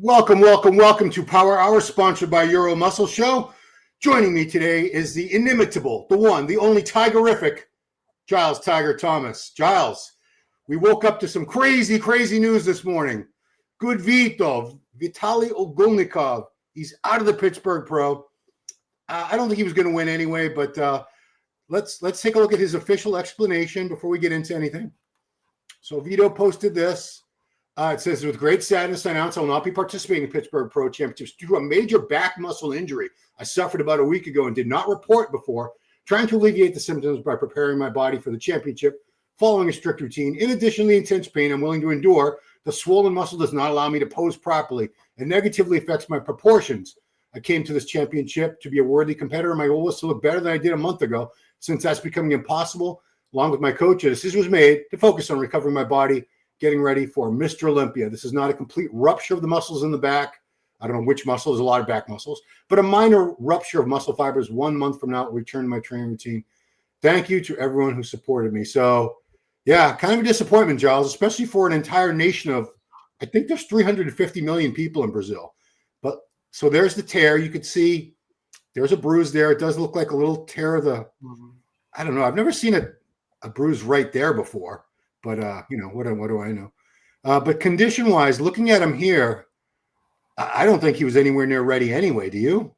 Welcome to Power Hour, sponsored by Euro Muscle Show. Joining me today is the inimitable, the one, the only Tigerific, Giles Tiger Thomas. Giles, we woke up to some crazy news this morning. Good Vito, Vitali Ogulnikov. He's out of the Pittsburgh Pro. I don't think he was going to win anyway, but let's take a look at his official explanation before we get into anything. So Vito posted this. It says, with great sadness, I announce I will not be participating in Pittsburgh Pro Championships due to a major back muscle injury I suffered about a week ago and did not report before, trying to alleviate the symptoms by preparing my body for the championship, following a strict routine. In addition to the intense pain I'm willing to endure, the swollen muscle does not allow me to pose properly and negatively affects my proportions. I came to this championship to be a worthy competitor. My goal was to look better than I did a month ago. Since that's becoming impossible, along with my coach, a decision was made to focus on recovering my body, getting ready for Mr. Olympia. This is not a complete rupture of the muscles in the back. I don't know which muscle. There's a lot of back muscles, but a minor rupture of muscle fibers. 1 month from now, I'll return to my training routine. Thank you to everyone who supported me. So, yeah, kind of a disappointment, Giles, especially for an entire nation of, I think there's 350 million people in Brazil. But so there's the tear. You could see there's a bruise there. It does look like a little tear of the, I don't know. I've never seen a bruise right there before. But, what do I know? But condition-wise, looking at him here, I don't think he was anywhere near ready anyway. Do you?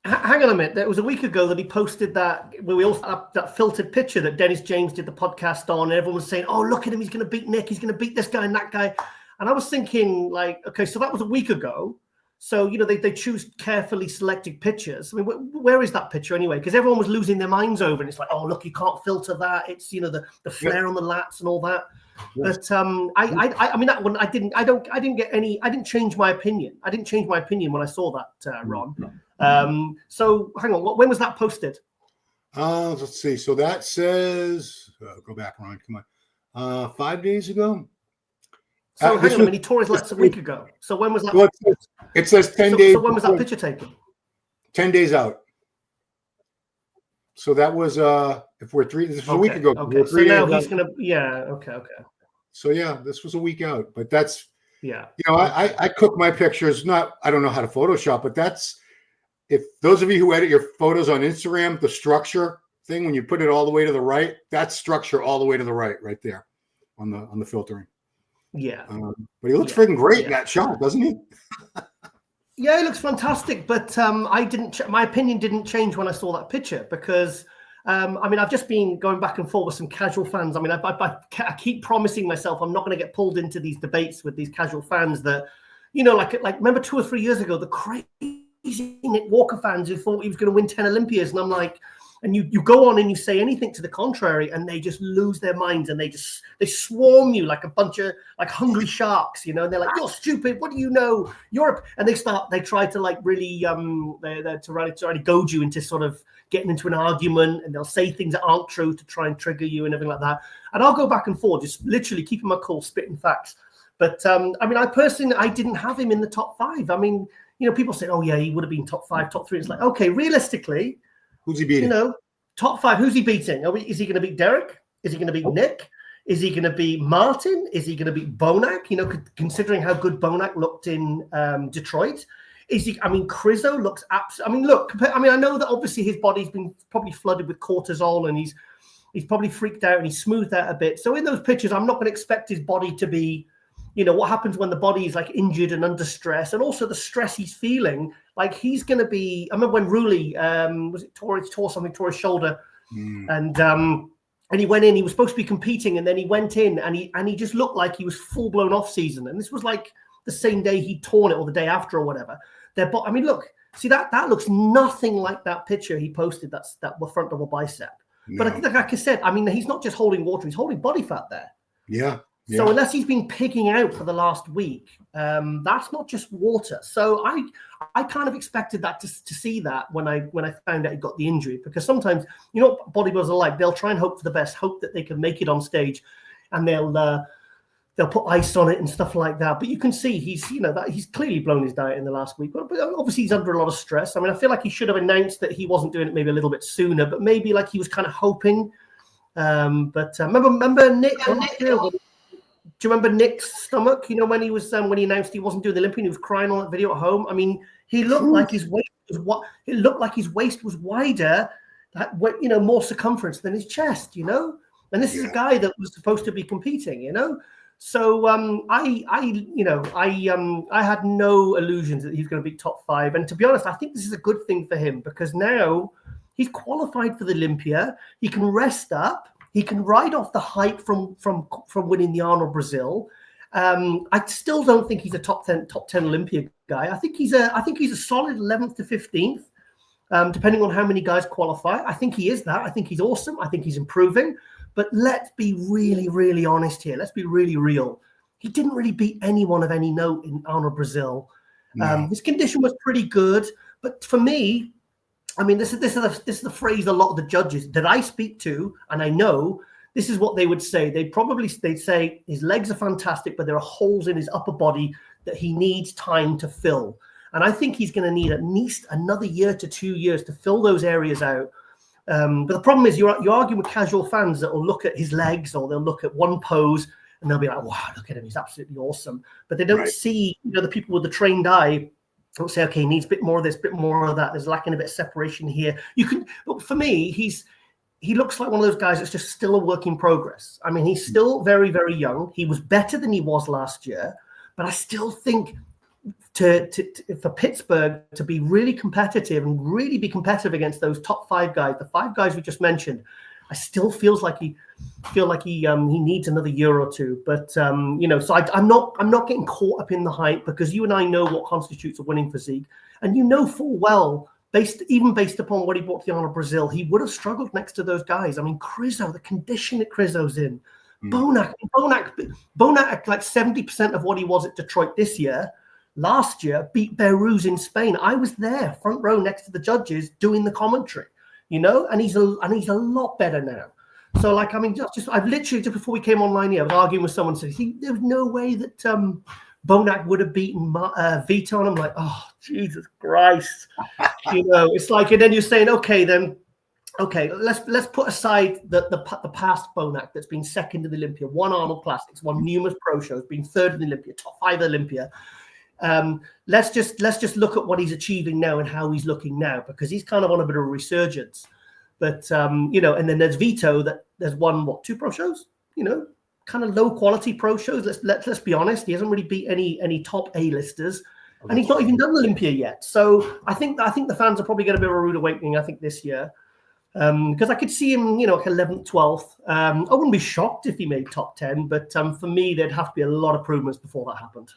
Hang on a minute. It was a week ago that he posted that, where we all that filtered picture that Dennis James did the podcast on, and everyone was saying, oh, look at him. He's going to beat Nick. He's going to beat this guy and that guy. And I was thinking, like, okay, so that was a week ago. So, they choose carefully selected pictures. I mean, where is that picture anyway? Because everyone was losing their minds over it. It's like, oh, look, you can't filter that. It's, the flare on the lats and all that. Yes. But I mean, that one, I didn't change my opinion. I didn't change my opinion when I saw that, Ron. So hang on, when was that posted? Let's see. So that says, go back, Ron, come on. 5 days ago. So hang on a minute, he tore his lats a week ago. So when was that? Well, it says 10 days. So when was that picture taken? 10 days out. So that was this was a week ago. Okay. So now he's gonna okay. So yeah, this was a week out. But that's yeah. I cook my pictures, I don't know how to Photoshop, but that's, if those of you who edit your photos on Instagram, the structure thing, when you put it all the way to the right, that's structure all the way to the right there on the filtering. Yeah, but he looks freaking great in that shot, doesn't he? Yeah, he looks fantastic. But my opinion didn't change when I saw that picture because, I've just been going back and forth with some casual fans. I mean, I keep promising myself I'm not going to get pulled into these debates with these casual fans that, like remember 2 or 3 years ago, the crazy Nick Walker fans who thought he was going to win 10 Olympias, and I'm like. And you go on and you say anything to the contrary, and they just lose their minds, and they swarm you like a bunch of hungry sharks, and they're like, you're stupid. What do you know? And they try to really they're trying to goad you into sort of getting into an argument, and they'll say things that aren't true to try and trigger you and everything like that. And I'll go back and forth, just literally keeping my cool, spitting facts. But I personally, I didn't have him in the top 5. I mean, people say, oh yeah, he would have been top 5, top 3. It's like, okay, realistically. Who's he beating? Top 5. Who's he beating? Is he going to beat Derek? Is he going to beat Nick? Is he going to beat Martin? Is he going to beat Bonac? Considering how good Bonac looked in Detroit. Crizo looks absolutely. Look. I know that obviously his body's been probably flooded with cortisol, and he's probably freaked out and he's smoothed out a bit. So in those pictures, I'm not going to expect his body to be. What happens when the body is injured and under stress, and also the stress he's feeling. He's going to be. I remember when Rulli tore his shoulder, and he went in. He was supposed to be competing, and then he went in, and he just looked like he was full blown off season. And this was the same day he'd torn it, or the day after, or whatever. Look, see that looks nothing like that picture he posted. That's that front double bicep. No. But like I said, he's not just holding water; he's holding body fat there. Yeah. Yeah. So unless he's been pigging out for the last week, that's not just water. So I kind of expected that to see that when I found out he got the injury, because sometimes what bodybuilders are like, they'll try and hope for the best, hope that they can make it on stage, and they'll put ice on it and stuff like that. But you can see he's clearly blown his diet in the last week. But obviously he's under a lot of stress. I feel like he should have announced that he wasn't doing it maybe a little bit sooner, but maybe he was kind of hoping But remember Nick? Do you remember Nick's stomach? You know, when he was when he announced he wasn't doing the Olympian, he was crying on that video at home. I mean, he looked like his waist was what it looked like his waist was wider, you know, more circumference than his chest. You know, and this is a guy that was supposed to be competing. You know, so I had no illusions that he's going to be top 5. And to be honest, I think this is a good thing for him because now he's qualified for the Olympia. He can rest up. He can ride off the hype from winning the Arnold Brazil. I still don't think he's a top 10 Olympia guy. I think he's a solid 11th to 15th, depending on how many guys qualify. I think he is that. I think he's awesome. I think he's improving. But let's be really, really honest here. Let's be really real. He didn't really beat anyone of any note in Arnold Brazil. No. His condition was pretty good, but for me, I mean, this is the phrase a lot of the judges that I speak to, and I know this is what they would say. They'd say his legs are fantastic, but there are holes in his upper body that he needs time to fill. And I think he's going to need at least another year to 2 years to fill those areas out. But the problem is you're arguing with casual fans that will look at his legs or they'll look at one pose and they'll be like, wow, look at him. He's absolutely awesome. But they don't see, you know, the people with the trained eye don't say, okay, he needs a bit more of this, bit more of that. There's lacking a bit of separation here. But for me, he looks like one of those guys that's just still a work in progress. I mean, he's still very, very young. He was better than he was last year, but I still think for Pittsburgh to be really competitive and really be competitive against those top 5 guys, the 5 guys we just mentioned, I still feel like he needs another year or 2. But you know, so I'm not getting caught up in the hype because you and I know what constitutes a winning physique, and you know full well, based upon what he brought to the Arnold Brazil, he would have struggled next to those guys. I mean, Crizzo, the condition that Crizzo's in, Bonac at like 70% of what he was at Detroit this year. Last year, beat Beirut in Spain. I was there, front row next to the judges, doing the commentary. You know, and he's a lot better now. So, like, I mean, I've literally just before we came online here, I was arguing with someone saying, there was no way that Bonac would have beaten Vito, and I'm like, oh, Jesus Christ, you know, it's like, and then you're saying, okay, let's put aside the past Bonac that's been second in the Olympia, won Arnold Classics, won numerous pro shows, been third in the Olympia, top 5 Olympia. Let's just look at what he's achieving now and how he's looking now, because he's kind of on a bit of a resurgence. But you know, and then there's Vito that there's won 2 pro shows, you know, kind of low quality pro shows. Let's be honest, he hasn't really beat any top A-listers, and he's not even done Olympia yet. So I think the fans are probably going to be a rude awakening, I think, this year. Because I could see him, you know, like 11th, 12th. I wouldn't be shocked if he made top 10, but for me, there'd have to be a lot of improvements before that happened.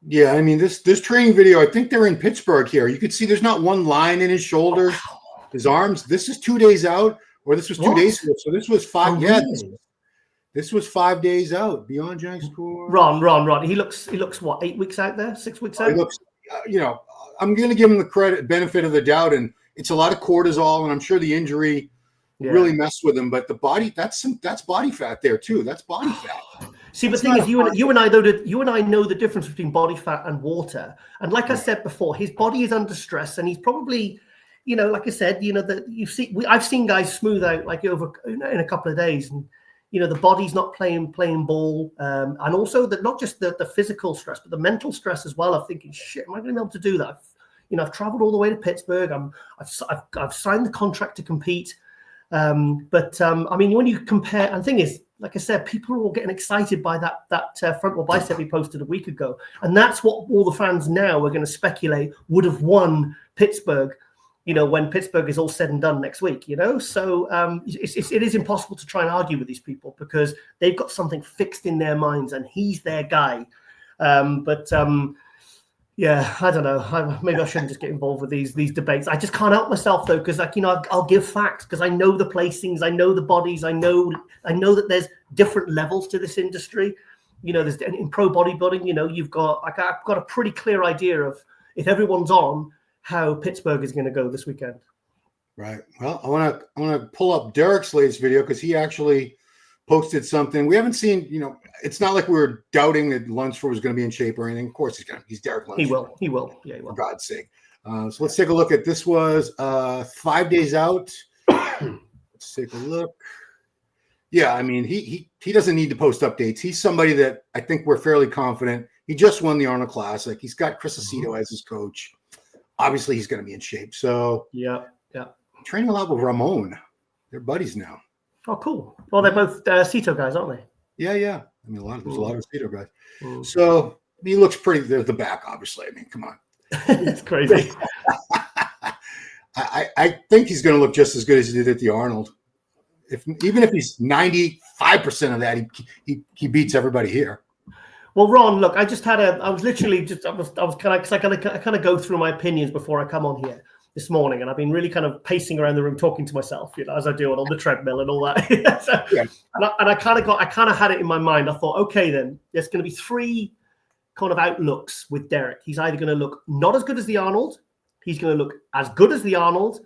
Yeah, I mean, this training video, I think they're in Pittsburgh here. You could see there's not one line in his shoulders, his arms. This is 2 days out, or this was 2 days ago. So this was 5. Oh, yeah, really? This was 5 days out. Beyond Jack's score. Ron. He looks what, 8 weeks out there, 6 weeks out. He looks, you know, I'm going to give him the benefit of the doubt, and it's a lot of cortisol, and I'm sure the injury really messed with him. But the body, that's body fat there too. That's body fat. See, but the thing is, you and I know the difference between body fat and water. And like I said before, his body is under stress, and he's probably, you know, like I said, you know, that I've seen guys smooth out like over in a couple of days, and you know, the body's not playing ball, and also that not just the physical stress, but the mental stress as well of thinking, shit, am I going to be able to do that? You know, I've traveled all the way to Pittsburgh. I've signed the contract to compete. I mean, when you compare, and the thing is, like I said, people are all getting excited by that frontal bicep we posted a week ago. And that's what all the fans now are going to speculate would have won Pittsburgh, you know, when Pittsburgh is all said and done next week, you know? So it is impossible to try and argue with these people because they've got something fixed in their minds and he's their guy. Yeah, I don't know. Maybe I shouldn't just get involved with these debates. I just can't help myself though, because like, you know, I'll give facts because I know the placings, I know the bodies, I know that there's different levels to this industry. You know, there's in pro bodybuilding, you know, I've got a pretty clear idea of if everyone's on how Pittsburgh is going to go this weekend. Right. Well, I want to pull up Derek's latest video because he actually posted something. We haven't seen, you know, it's not like we were doubting that Lunsford was going to be in shape or anything. Of course he's Derek Lunsford. He will. Yeah, he will. For God's sake. So let's take a look at this. Was 5 days out. Let's take a look. Yeah, I mean, he doesn't need to post updates. He's somebody that I think we're fairly confident. He just won the Arnold Classic. He's got Chris Aceto as his coach. Obviously, he's going to be in shape. So yeah. Training a lot with Ramon. They're buddies now. Oh, cool. Well, they're both Aceto guys, aren't they? Yeah. I mean, there's a lot of Aceto guys. So he looks pretty. There's the back, obviously. I mean, come on. It's crazy. I think he's going to look just as good as he did at the Arnold. Even if he's 95% of that, he beats everybody here. Well, Ron, look, I was kind of go through my opinions before I come on here this morning, and I've been really kind of pacing around the room, talking to myself, as I do on the treadmill and all that. And I kind of had it in my mind. I thought, okay, then there's going to be three kind of outlooks with Derek. He's either going to look not as good as the Arnold, he's going to look as good as the Arnold,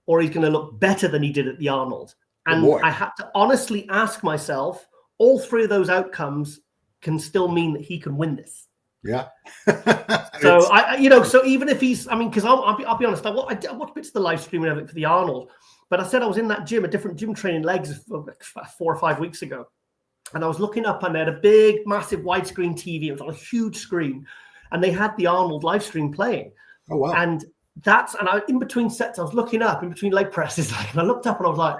or he's going to look better than he did at the Arnold. And I had to honestly ask myself, all three of those outcomes can still mean that he can win this. Yeah. So so even if he's, because I'll be honest, I watched bits of the live stream and everything for the Arnold, but I said I was in that gym, a different gym, training legs 4 or 5 weeks ago, and I was looking up and they had a big, massive widescreen TV. It was on a huge screen, and they had the Arnold live stream playing. Oh wow! And in between sets, I was looking up in between leg presses, and I looked up and I was like,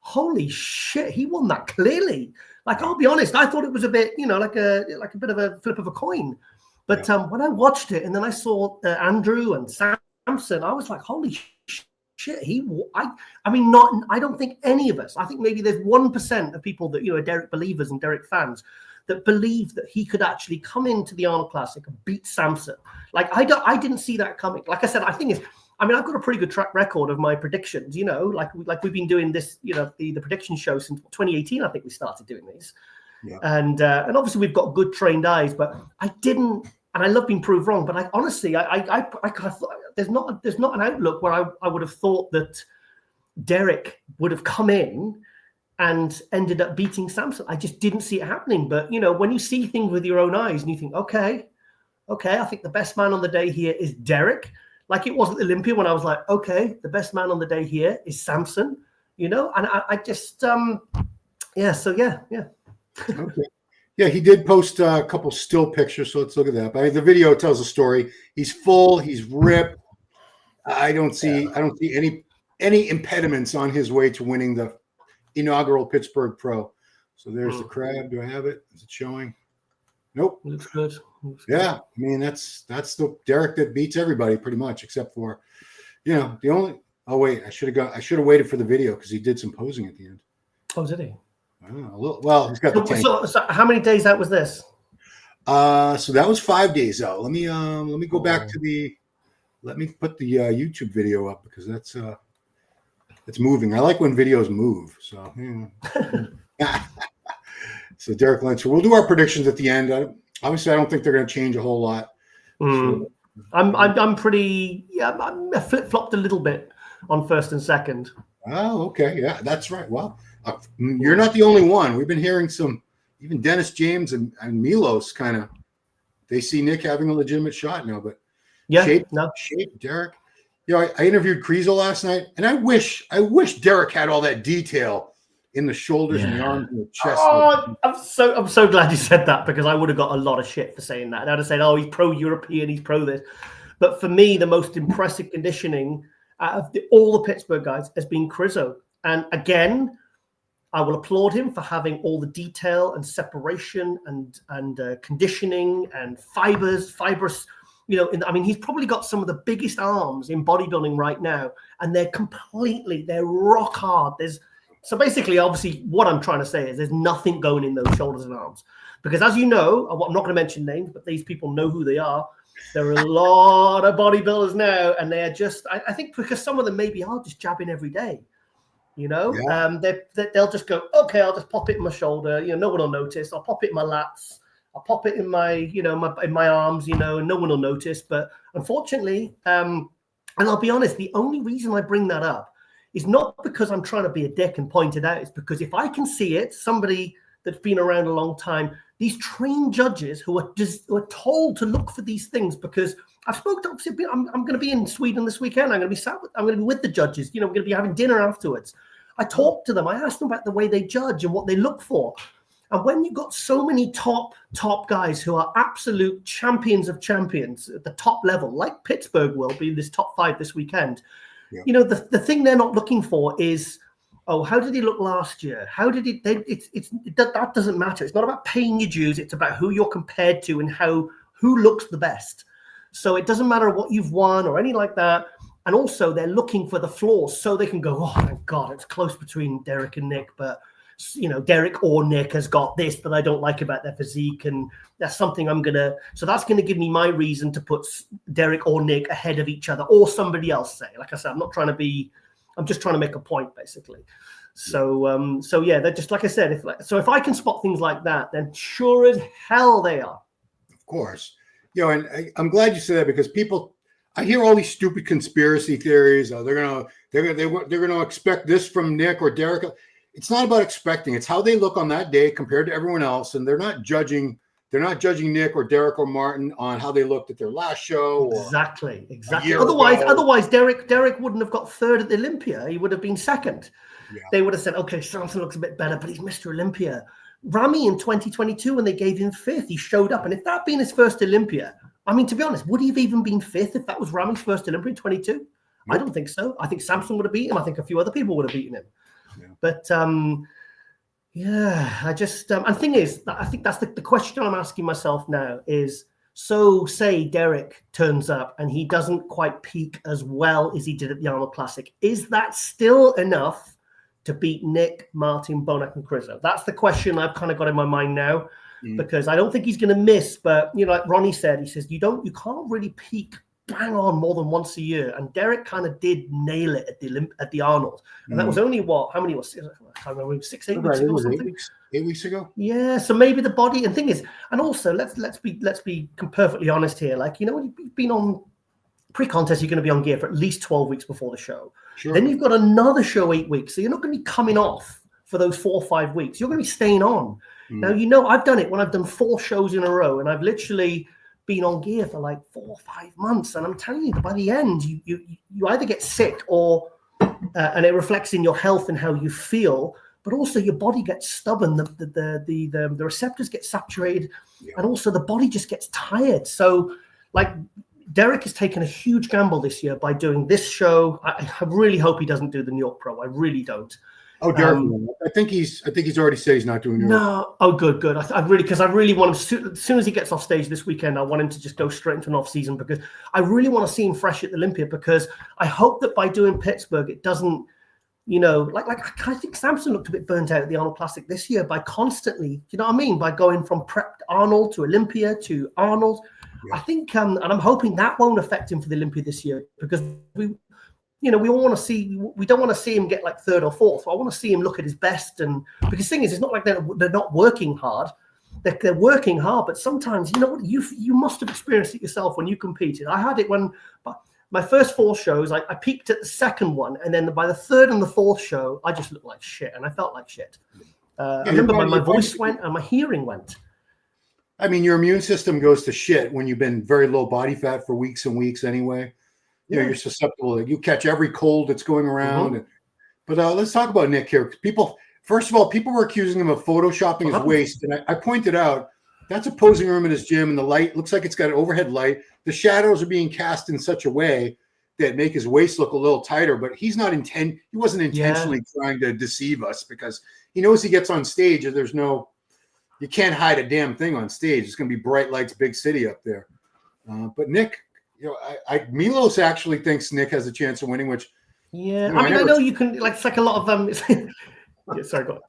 holy shit, he won that clearly. Like, I'll be honest, I thought it was a bit, like a bit of a flip of a coin. But when I watched it and then I saw Andrew and Samson, I was like, holy shit, I don't think any of us, I think maybe there's 1% of people that, are Derek believers and Derek fans that believe that he could actually come into the Arnold Classic and beat Samson. Like, I didn't see that coming. Like I said, I've got a pretty good track record of my predictions, like we've been doing this, the prediction show since 2018. I think we started doing these. Yeah. And obviously we've got good trained eyes, but I didn't, and I love being proved wrong, but I honestly kind of thought there's not an outlook where I would have thought that Derek would have come in and ended up beating Samson. I just didn't see it happening. But, when you see things with your own eyes and you think, okay, I think the best man on the day here is Derek. Like it was at Olympia when I was like, okay, the best man on the day here is Samson, and I just, yeah. Okay. Yeah, he did post a couple still pictures, so let's look at that. But the video tells a story. He's full, he's ripped. I don't see any impediments on his way to winning the inaugural Pittsburgh Pro. So there's the crab. Do I have it? Is it showing? Nope. Looks good. Yeah, I mean that's the Derek that beats everybody pretty much, except for, the only. Oh wait, I should have waited for the video because he did some posing at the end. Oh, did he? Well, he's got the tank. So how many days out was this? So that was 5 days out. Let me go back to let me put the YouTube video up because that's it's moving. I like when videos move. So so Derek Lynch. We'll do our predictions at the end. Obviously, I don't think they're going to change a whole lot. So, I'm pretty. Yeah, I flip flopped a little bit on first and second. Oh, okay. Yeah, that's right. Well, you're not the only one. We've been hearing even Dennis James and Milos kind of. They see Nick having a legitimate shot now, but shape, Derek. I interviewed Kriesel last night, and I wish Derek had all that detail in the shoulders and the arms and the chest. Oh, I'm so glad you said that because I would have got a lot of shit for saying that. I'd have said, "Oh, he's pro-European, he's pro this." But for me, the most impressive conditioning out of all the Pittsburgh guys has been Kriesel. And again, I will applaud him for having all the detail and separation and conditioning and fibrous. He's probably got some of the biggest arms in bodybuilding right now, and they're rock hard. So basically, obviously, what I'm trying to say is there's nothing going in those shoulders and arms. Because as you know, I'm not going to mention names, but these people know who they are. There are a lot of bodybuilders now, and they're just, I think because some of them maybe are just jabbing every day. They'll just go, okay, I'll just pop it in my shoulder. No one will notice. I'll pop it in my lats. I'll pop it in my, in my arms, and no one will notice. But unfortunately, and I'll be honest, the only reason I bring that up is not because I'm trying to be a dick and point it out. It's because if I can see it, somebody that's been around a long time, these trained judges who are told to look for these things, because I've spoken to, obviously, I'm going to be in Sweden this weekend. I'm going to be with the judges. We're going to be having dinner afterwards. I talk to them. I ask them about the way they judge and what they look for. And when you've got so many top guys who are absolute champions of champions at the top level, like Pittsburgh will be in this top 5 this weekend, you know, the thing they're not looking for is, oh, how did he look last year? How did he? That doesn't matter. It's not about paying your dues. It's about who you're compared to and who looks the best. So it doesn't matter what you've won or anything like that. And also they're looking for the flaws so they can go, oh, thank God, it's close between Derek and Nick, but you know, Derek or Nick has got this that I don't like about their physique, and that's something so that's going to give me my reason to put Derek or Nick ahead of each other or somebody else, say. Like I said, I'm just trying to make a point, basically. So yeah, they're just, like I said, if I can spot things like that, then sure as hell they are. Of course. You know, and I'm glad you said that, because I hear all these stupid conspiracy theories. They're gonna expect this from Nick or Derek. It's not about expecting. It's how they look on that day compared to everyone else, and they're not judging Nick or Derek or Martin on how they looked at their last show. Exactly. Otherwise, Derek wouldn't have got third at the Olympia. He would have been second. Yeah. They would have said, okay, Samson looks a bit better, but he's Mr. Olympia. Ramy in 2022, when they gave him 5th, he showed up. And if that had been his first Olympia, I mean, to be honest, would he have even been 5th if that was Ramy's first Olympia in 22? Nope. I don't think so. I think Samson would have beaten him. I think a few other people would have beaten him. Yeah. But yeah, I just and the thing is, I think that's the question I'm asking myself now is, so say Derek turns up and he doesn't quite peak as well as he did at the Arnold Classic. Is that still enough to beat Nick, Martin, Bonac, and Crizzo? That's the question I've kind of got in my mind now, because I don't think he's going to miss. But you know, like Ronnie said, he says you can't really peak bang on more than once a year, and Derek kind of did nail it at the Arnold, and that was only how many was it? I can't remember, 6-8 weeks ago or something. 8 weeks ago. Yeah, so maybe the body, and thing is, and also let's be perfectly honest here. Like, you know, when you've been on pre-contest, you're going to be on gear for at least 12 weeks before the show. Sure. Then you've got another show 8 weeks, so you're not going to be coming off for those 4 or 5 weeks. You're going to be staying on. Now, you know, I've done it when I've done 4 shows in a row, and I've literally been on gear for like 4 or 5 months, and I'm telling you, by the end, you either get sick or and it reflects in your health and how you feel, but also your body gets stubborn. The receptors get saturated, and also the body just gets tired. So, like, Derek has taken a huge gamble this year by doing this show. I really hope he doesn't do the New York Pro. I really don't. Oh, Derek, I think he's already said he's not doing it. No. Oh, good. I really want him, as soon as he gets off stage this weekend, I want him to just go straight into an off season, because I really want to see him fresh at the Olympia, because I hope that by doing Pittsburgh, it doesn't, you know, like I think Samson looked a bit burnt out at the Arnold Classic this year by constantly, you know what I mean? By going from prepped Arnold to Olympia to Arnold. Yeah. I think, and I'm hoping that won't affect him for the Olympia this year, because we all want to see, we don't want to see him get like 3rd or 4th. I want to see him look at his best. And because the thing is, it's not like they're not working hard. They're working hard, but sometimes, you know what, you must have experienced it yourself when you competed. I had it when my first 4 shows, I peaked at the second one. And then by the 3rd and the 4th show, I just looked like shit. And I felt like shit. I remember my voice went and my hearing went. I mean, your immune system goes to shit when you've been very low body fat for weeks and weeks anyway. You know, you're susceptible. You catch every cold that's going around. But let's talk about Nick here. First of all, people were accusing him of photoshopping his waist. And I pointed out, that's a posing room in his gym, and the light looks like it's got an overhead light. The shadows are being cast in such a way that make his waist look a little tighter, but he wasn't intentionally trying to deceive us, because he knows he gets on stage and you can't hide a damn thing on stage. It's going to be bright lights, big city up there. But Nick, you know, Milos actually thinks Nick has a chance of winning, which I know you can, like, it's like a lot of them. Sorry, go on.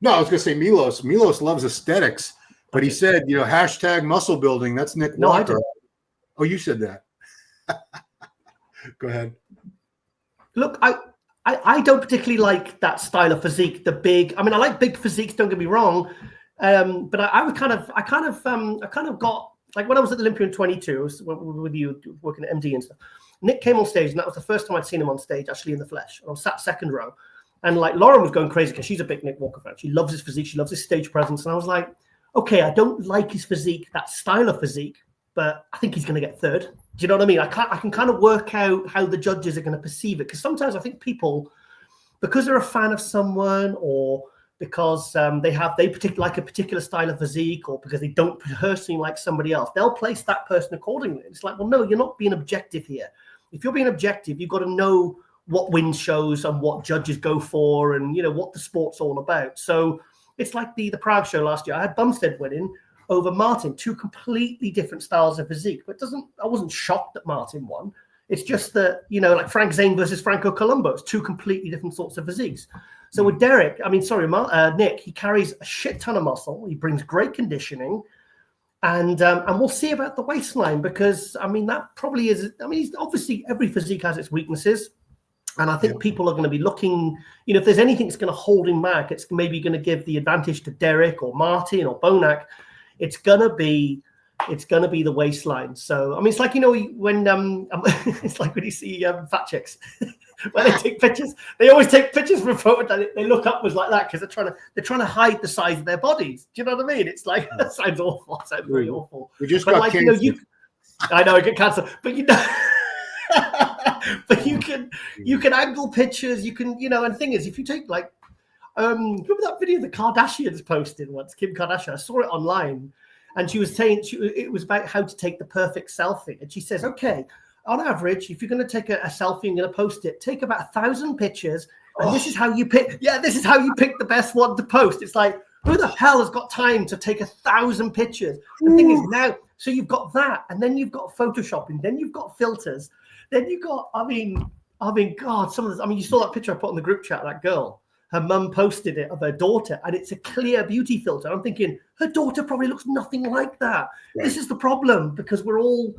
No, I was going to say Milos loves aesthetics, but he said, you know, hashtag muscle building. That's Nick Walker. I didn't. Oh, you said that. Go ahead. Look, I don't particularly like that style of physique. I like big physiques. Don't get me wrong, but I kind of got, like, when I was at the Olympia in 22, with you working at MD and stuff. Nick came on stage, and that was the first time I'd seen him on stage, actually in the flesh. I was sat second row, and like Lauren was going crazy because she's a big Nick Walker fan. She loves his physique, she loves his stage presence, and I was like, okay, I don't like his physique, that style of physique, but I think he's going to get 3rd. Do you know what I mean? I can kind of work out how the judges are going to perceive it, because sometimes I think people, because they're a fan of someone, or because they like a particular style of physique, or because they don't personally like somebody else, they'll place that person accordingly. It's like, well, no, you're not being objective here. If you're being objective, you've got to know what wins shows and what judges go for, and what the sport's all about. So it's like the Prague show last year. I had Bumstead winning over Martin, two completely different styles of physique. But I wasn't shocked that Martin won. It's just that, like Frank Zane versus Franco Colombo, it's two completely different sorts of physiques. So with Nick, he carries a shit ton of muscle. He brings great conditioning. And we'll see about the waistline, because, that probably is, obviously every physique has its weaknesses. And I think people are going to be looking, if there's anything that's going to hold him back, it's maybe going to give the advantage to Derek or Martin or Bonac. It's going to be the waistline. So, it's like, when it's like when you see fat chicks, when they take pictures, they always take pictures for a photo that they look upwards like that, because they're trying to hide the size of their bodies. Do you know what I mean? It's like, that sounds awful. That sounds very awful. We just got canceled. I know, I get cancelled, but but you can angle pictures, and the thing is, if you take remember that video the Kardashians posted once, Kim Kardashian, I saw it online, and she was saying it was about how to take the perfect selfie, and she says, okay, on average, if you're going to take a selfie and going to post it, take about 1,000 pictures, and this is how you pick the best one to post. It's like, who the hell has got time to take 1,000 pictures? The thing is now, so you've got that, and then you've got photoshopping, then you've got filters, then you've got, God, some of this, you saw that picture I put on the group chat, that girl, her mum posted it of her daughter, and it's a clear beauty filter. I'm thinking, her daughter probably looks nothing like that. Right. This is the problem, because we're all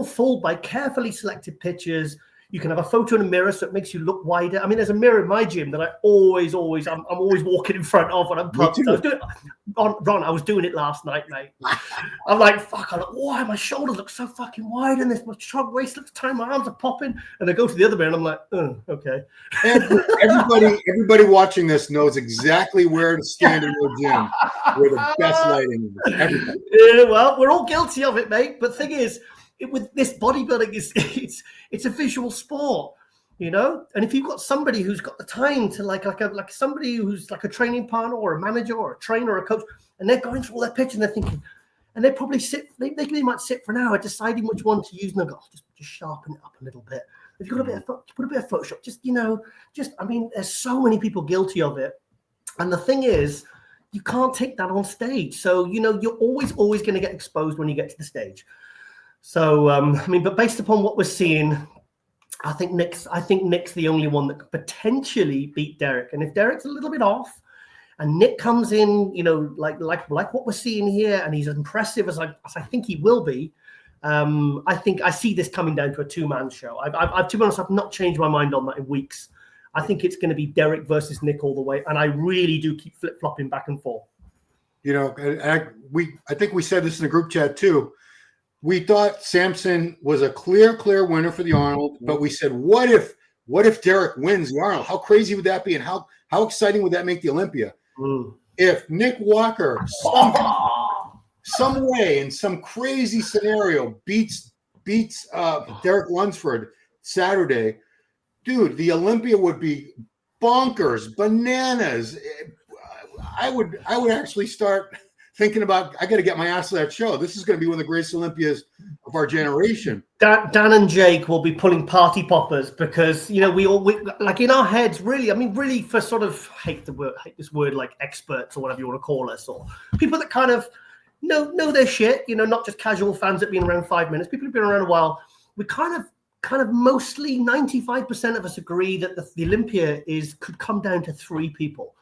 fooled by carefully selected pictures. You can have a photo in a mirror, so it makes you look wider. There's a mirror in my gym that I'm always walking in front of when I'm pumped. Ron, I was doing it last night, mate. I'm like, fuck, why my shoulders look so fucking wide in this, my waist looks tight, my arms are popping. And I go to the other mirror and I'm like, oh, okay. Everybody watching this knows exactly where to stand in your gym, where the best lighting is. Everybody. Yeah, well, we're all guilty of it, mate. But the thing is, with this bodybuilding, it's a visual sport, and if you've got somebody who's got the time to like somebody who's like a training partner or a manager or a trainer or a coach, and they're going through all their pictures and they're thinking, and they probably they might sit for an hour deciding which one to use, and they'll go, just sharpen it up a little bit. If you've got put a bit of Photoshop, there's so many people guilty of it, and the thing is, you can't take that on stage. So you're always going to get exposed when you get to the stage. So, but based upon what we're seeing, I think Nick's the only one that could potentially beat Derek. And if Derek's a little bit off and Nick comes in, like what we're seeing here, and he's as impressive as I think he will be, I think I see this coming down to a two-man show. I've to be honest, I've not changed my mind on that in weeks. I think it's going to be Derek versus Nick all the way. And I really do keep flip-flopping back and forth. I think we said this in the group chat too. We thought Samson was a clear winner for the Arnold, but we said, what if Derek wins the Arnold? How crazy would that be, and how exciting would that make the Olympia? If Nick Walker some way in some crazy scenario beats Derek Lunsford Saturday, dude, the Olympia would be bonkers, bananas. I would actually start thinking about, I got to get my ass to that show. This is going to be one of the greatest Olympias of our generation. Dan and Jake will be pulling party poppers, because we like in our heads, really for sort of hate this word like experts or whatever you want to call us, or people that kind of know their shit. Not just casual fans that have been around 5 minutes. People who've been around a while. We kind of mostly 95% of us agree that the Olympia could come down to three people.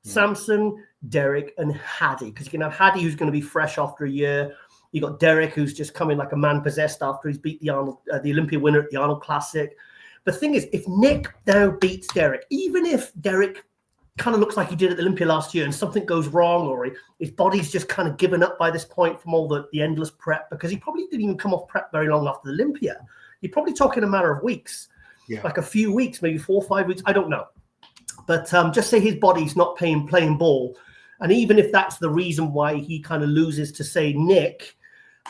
Samson, Derek, and Haddy, because you can have Haddy, who's going to be fresh after a year. You got Derek, who's just coming like a man possessed after he's beat the Arnold, the Olympia winner at the Arnold Classic. The thing is, if Nick now beats Derek, even if Derek kind of looks like he did at the Olympia last year, and something goes wrong, or his body's just kind of given up by this point from all the endless prep, because he probably didn't even come off prep very long after the Olympia. You're probably talking a matter of weeks, like a few weeks, maybe 4 or 5 weeks. I don't know. But just say his body's not playing ball. And even if that's the reason why he kind of loses to, say, Nick,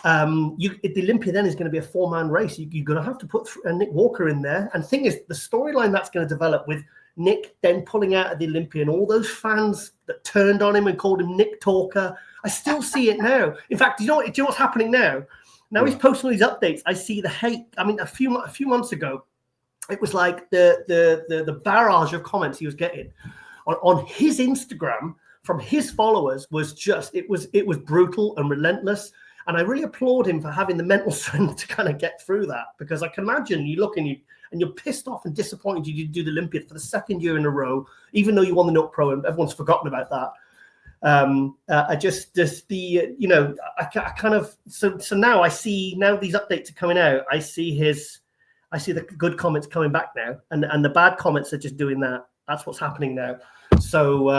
The Olympia then is going to be a 4-man race. You're going to have to put Nick Walker in there. And the thing is, the storyline that's going to develop with Nick then pulling out of the Olympia and all those fans that turned on him and called him Nick Talker. I still see it now. In fact, do you know what's happening now? Now he's posting these updates. I see the hate. I mean, a few months ago, it was like the barrage of comments he was getting on his Instagram from his followers was just it was brutal and relentless. And I really applaud him for having the mental strength to kind of get through that, because I can imagine you look and you're pissed off and disappointed you didn't do the Olympiad for the second year in a row, even though you won the Nook Pro and everyone's forgotten about that. So now I see, now these updates are coming out, I see the good comments coming back now, and the bad comments are just doing that. That's what's happening now. So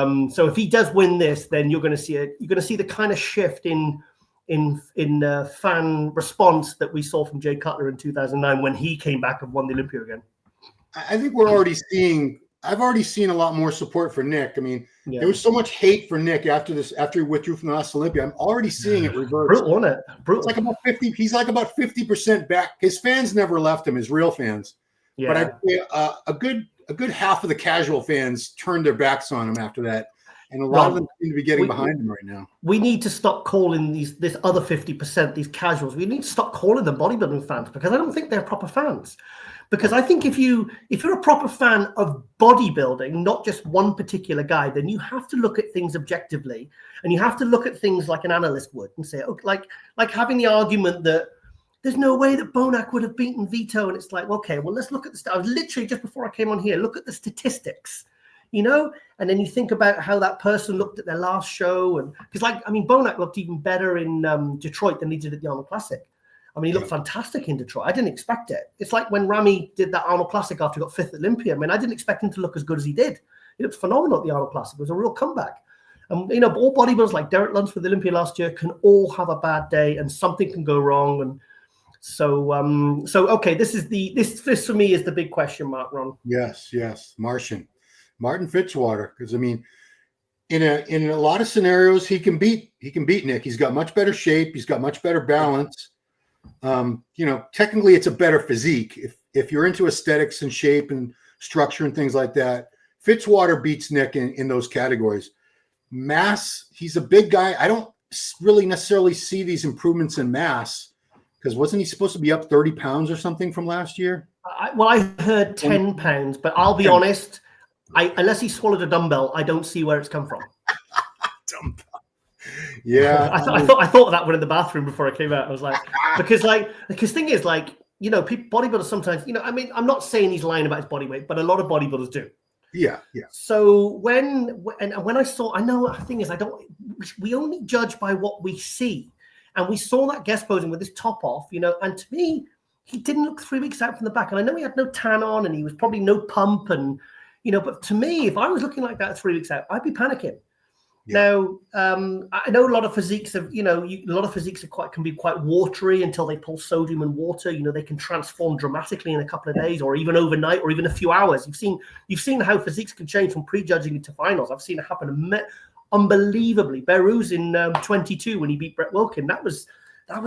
if he does win this, then you're going to see the kind of shift in fan response that we saw from Jay Cutler in 2009 when he came back and won the Olympia again. I think I've already seen a lot more support for Nick. I mean, there was so much hate for Nick after he withdrew from the last Olympia. I'm already seeing it reverse. Brutal, wasn't it? Brutal. It's like about 50. He's like about 50% back. His fans never left him, his real fans. Yeah. But I'd say a good half of the casual fans turned their backs on him after that. And a lot of them seem to be getting behind him right now. We need to stop calling this other 50%, these casuals. We need to stop calling them bodybuilding fans, because I don't think they're proper fans. Because I think if you're a proper fan of bodybuilding, not just one particular guy, then you have to look at things objectively, and you have to look at things like an analyst would and say, okay, like having the argument that there's no way that Bonac would have beaten Vito, and it's like, okay, well, let's look at the. I was literally just before I came on here, look at the statistics. And then you think about how that person looked at their last show. And because, Bonac looked even better in Detroit than he did at the Arnold Classic. I mean, he looked fantastic in Detroit. I didn't expect it. It's like when Ramy did that Arnold Classic after he got 5th at Olympia. I mean, I didn't expect him to look as good as he did. He looked phenomenal at the Arnold Classic. It was a real comeback. And, all bodybuilders like Derek Lunsford with Olympia last year can all have a bad day and something can go wrong. And so okay, this for me is the big question mark, Ron. Yes. Martin Fitzwater, because I mean, in a lot of scenarios, he can beat Nick. He's got much better shape. He's got much better balance. Technically, it's a better physique. If you're into aesthetics and shape and structure and things like that, Fitzwater beats Nick in those categories. Mass, he's a big guy. I don't really necessarily see these improvements in mass, because wasn't he supposed to be up 30 pounds or something from last year? I heard 10 pounds, but I'll be honest. Unless he swallowed a dumbbell, I don't see where it's come from. Dumbbell. Yeah. I thought of that one in the bathroom before I came out. I was like, because thing is, people, bodybuilders sometimes, I'm not saying he's lying about his body weight, but a lot of bodybuilders do. Yeah. So when I saw, the thing is, we only judge by what we see. And we saw that guest posing with his top off, and to me, he didn't look 3 weeks out from the back. And I know he had no tan on and he was probably no pump and, but to me, if I was looking like that 3 weeks out, I'd be panicking. Yeah. Now, I know a lot of physiques can be quite watery until they pull sodium and water. They can transform dramatically in a couple of days, or even overnight, or even a few hours. You've seen how physiques can change from prejudging to finals. I've seen it happen unbelievably. Behruz in 22 when he beat Brett Wilkin. That was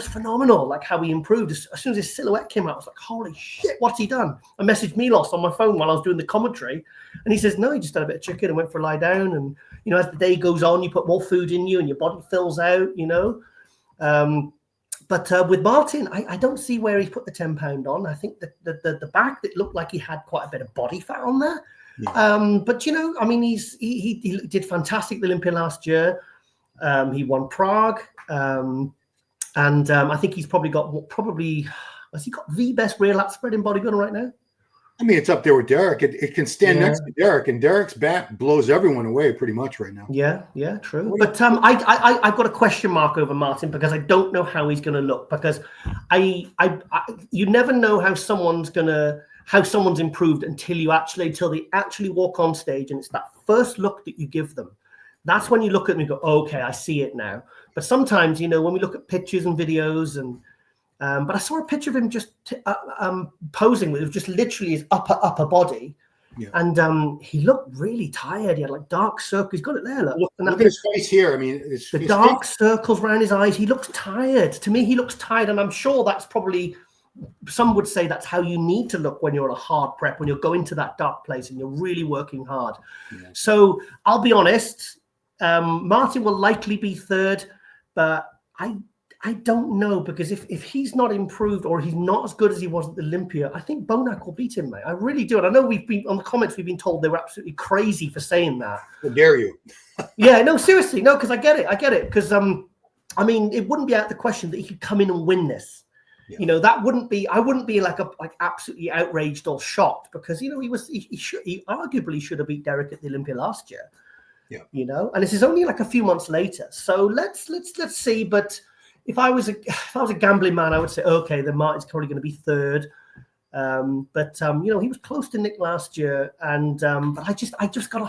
phenomenal, like how he improved. As soon as his silhouette came out, I was like, holy shit, what's he done? I messaged Milos on my phone while I was doing the commentary, and he says, no, he just had a bit of chicken and went for a lie down. And, as the day goes on, you put more food in you and your body fills out, But with Martin, I don't see where he's put the 10 pound on. I think that the back, that looked like he had quite a bit of body fat on there. Yeah. But, he did fantastic the Olympia last year. He won Prague. And I think he's has he got the best rear lat spread in bodybuilding right now? I mean, it's up there with Derek. It can stand next to Derek, and Derek's back blows everyone away pretty much right now. Yeah, true. But I've got a question mark over Martin, because I don't know how he's going to look, because you never know how someone's improved until they actually walk on stage, and it's that first look that you give them. That's when you look at them and go, okay, I see it now. But sometimes, when we look at pictures and videos, and but I saw a picture of him just posing with just literally his upper body, Yeah. And he looked really tired. He had like dark circles. He's got it there. Look at his face here. I mean, the dark circles around his eyes. He looks tired. To me, he looks tired. And I'm sure that's probably, some would say that's how you need to look when you're on a hard prep, when you're going to that dark place and you're really working hard. Yeah. So I'll be honest, Martin will likely be third, but I don't know, because if he's not improved or he's not as good as he was at the Olympia, I think Bonac will beat him, mate. I really do. And I know we've been on the comments, we've been told they were absolutely crazy for saying that. How dare you? Yeah, no, seriously, no, because I get it. Because I mean, it wouldn't be out of the question that he could come in and win this. Yeah. You know, that wouldn't be. I wouldn't be like absolutely outraged or shocked, because you know he arguably should have beat Derek at the Olympia last year. Yeah. You know, and this is only like a few months later. So let's see. But if I was a gambling man, I would say, okay, then Martin's probably going to be third. But you know, he was close to Nick last year, and but I've just got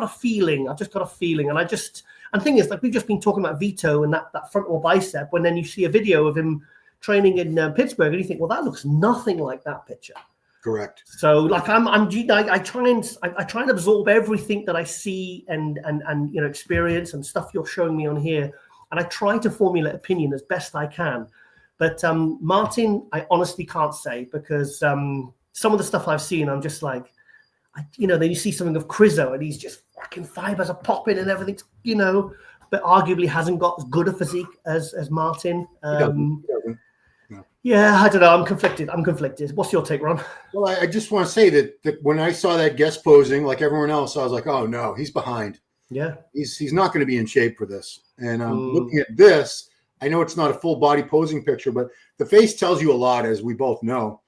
a feeling, and the thing is, like, we've just been talking about Vito and that frontal bicep, when then you see a video of him training in Pittsburgh, and you think, well, that looks nothing like that picture. Correct. So, like, I try and absorb everything that I see and you know, experience and stuff you're showing me on here. And I try to formulate opinion as best I can. But Martin, I honestly can't say, because some of the stuff I've seen, I'm just like, you know, then you see something of Crizzo and he's just fucking fibers are popping and everything, you know, but arguably hasn't got as good a physique as Martin. He doesn't. No. Yeah, I don't know. I'm conflicted. What's your take, Ron? Well, I just want to say that when I saw that guest posing, like everyone else, I was like, oh, no, he's behind. Yeah, he's not going to be in shape for this. And looking at this, I know it's not a full body posing picture, but the face tells you a lot, as we both know.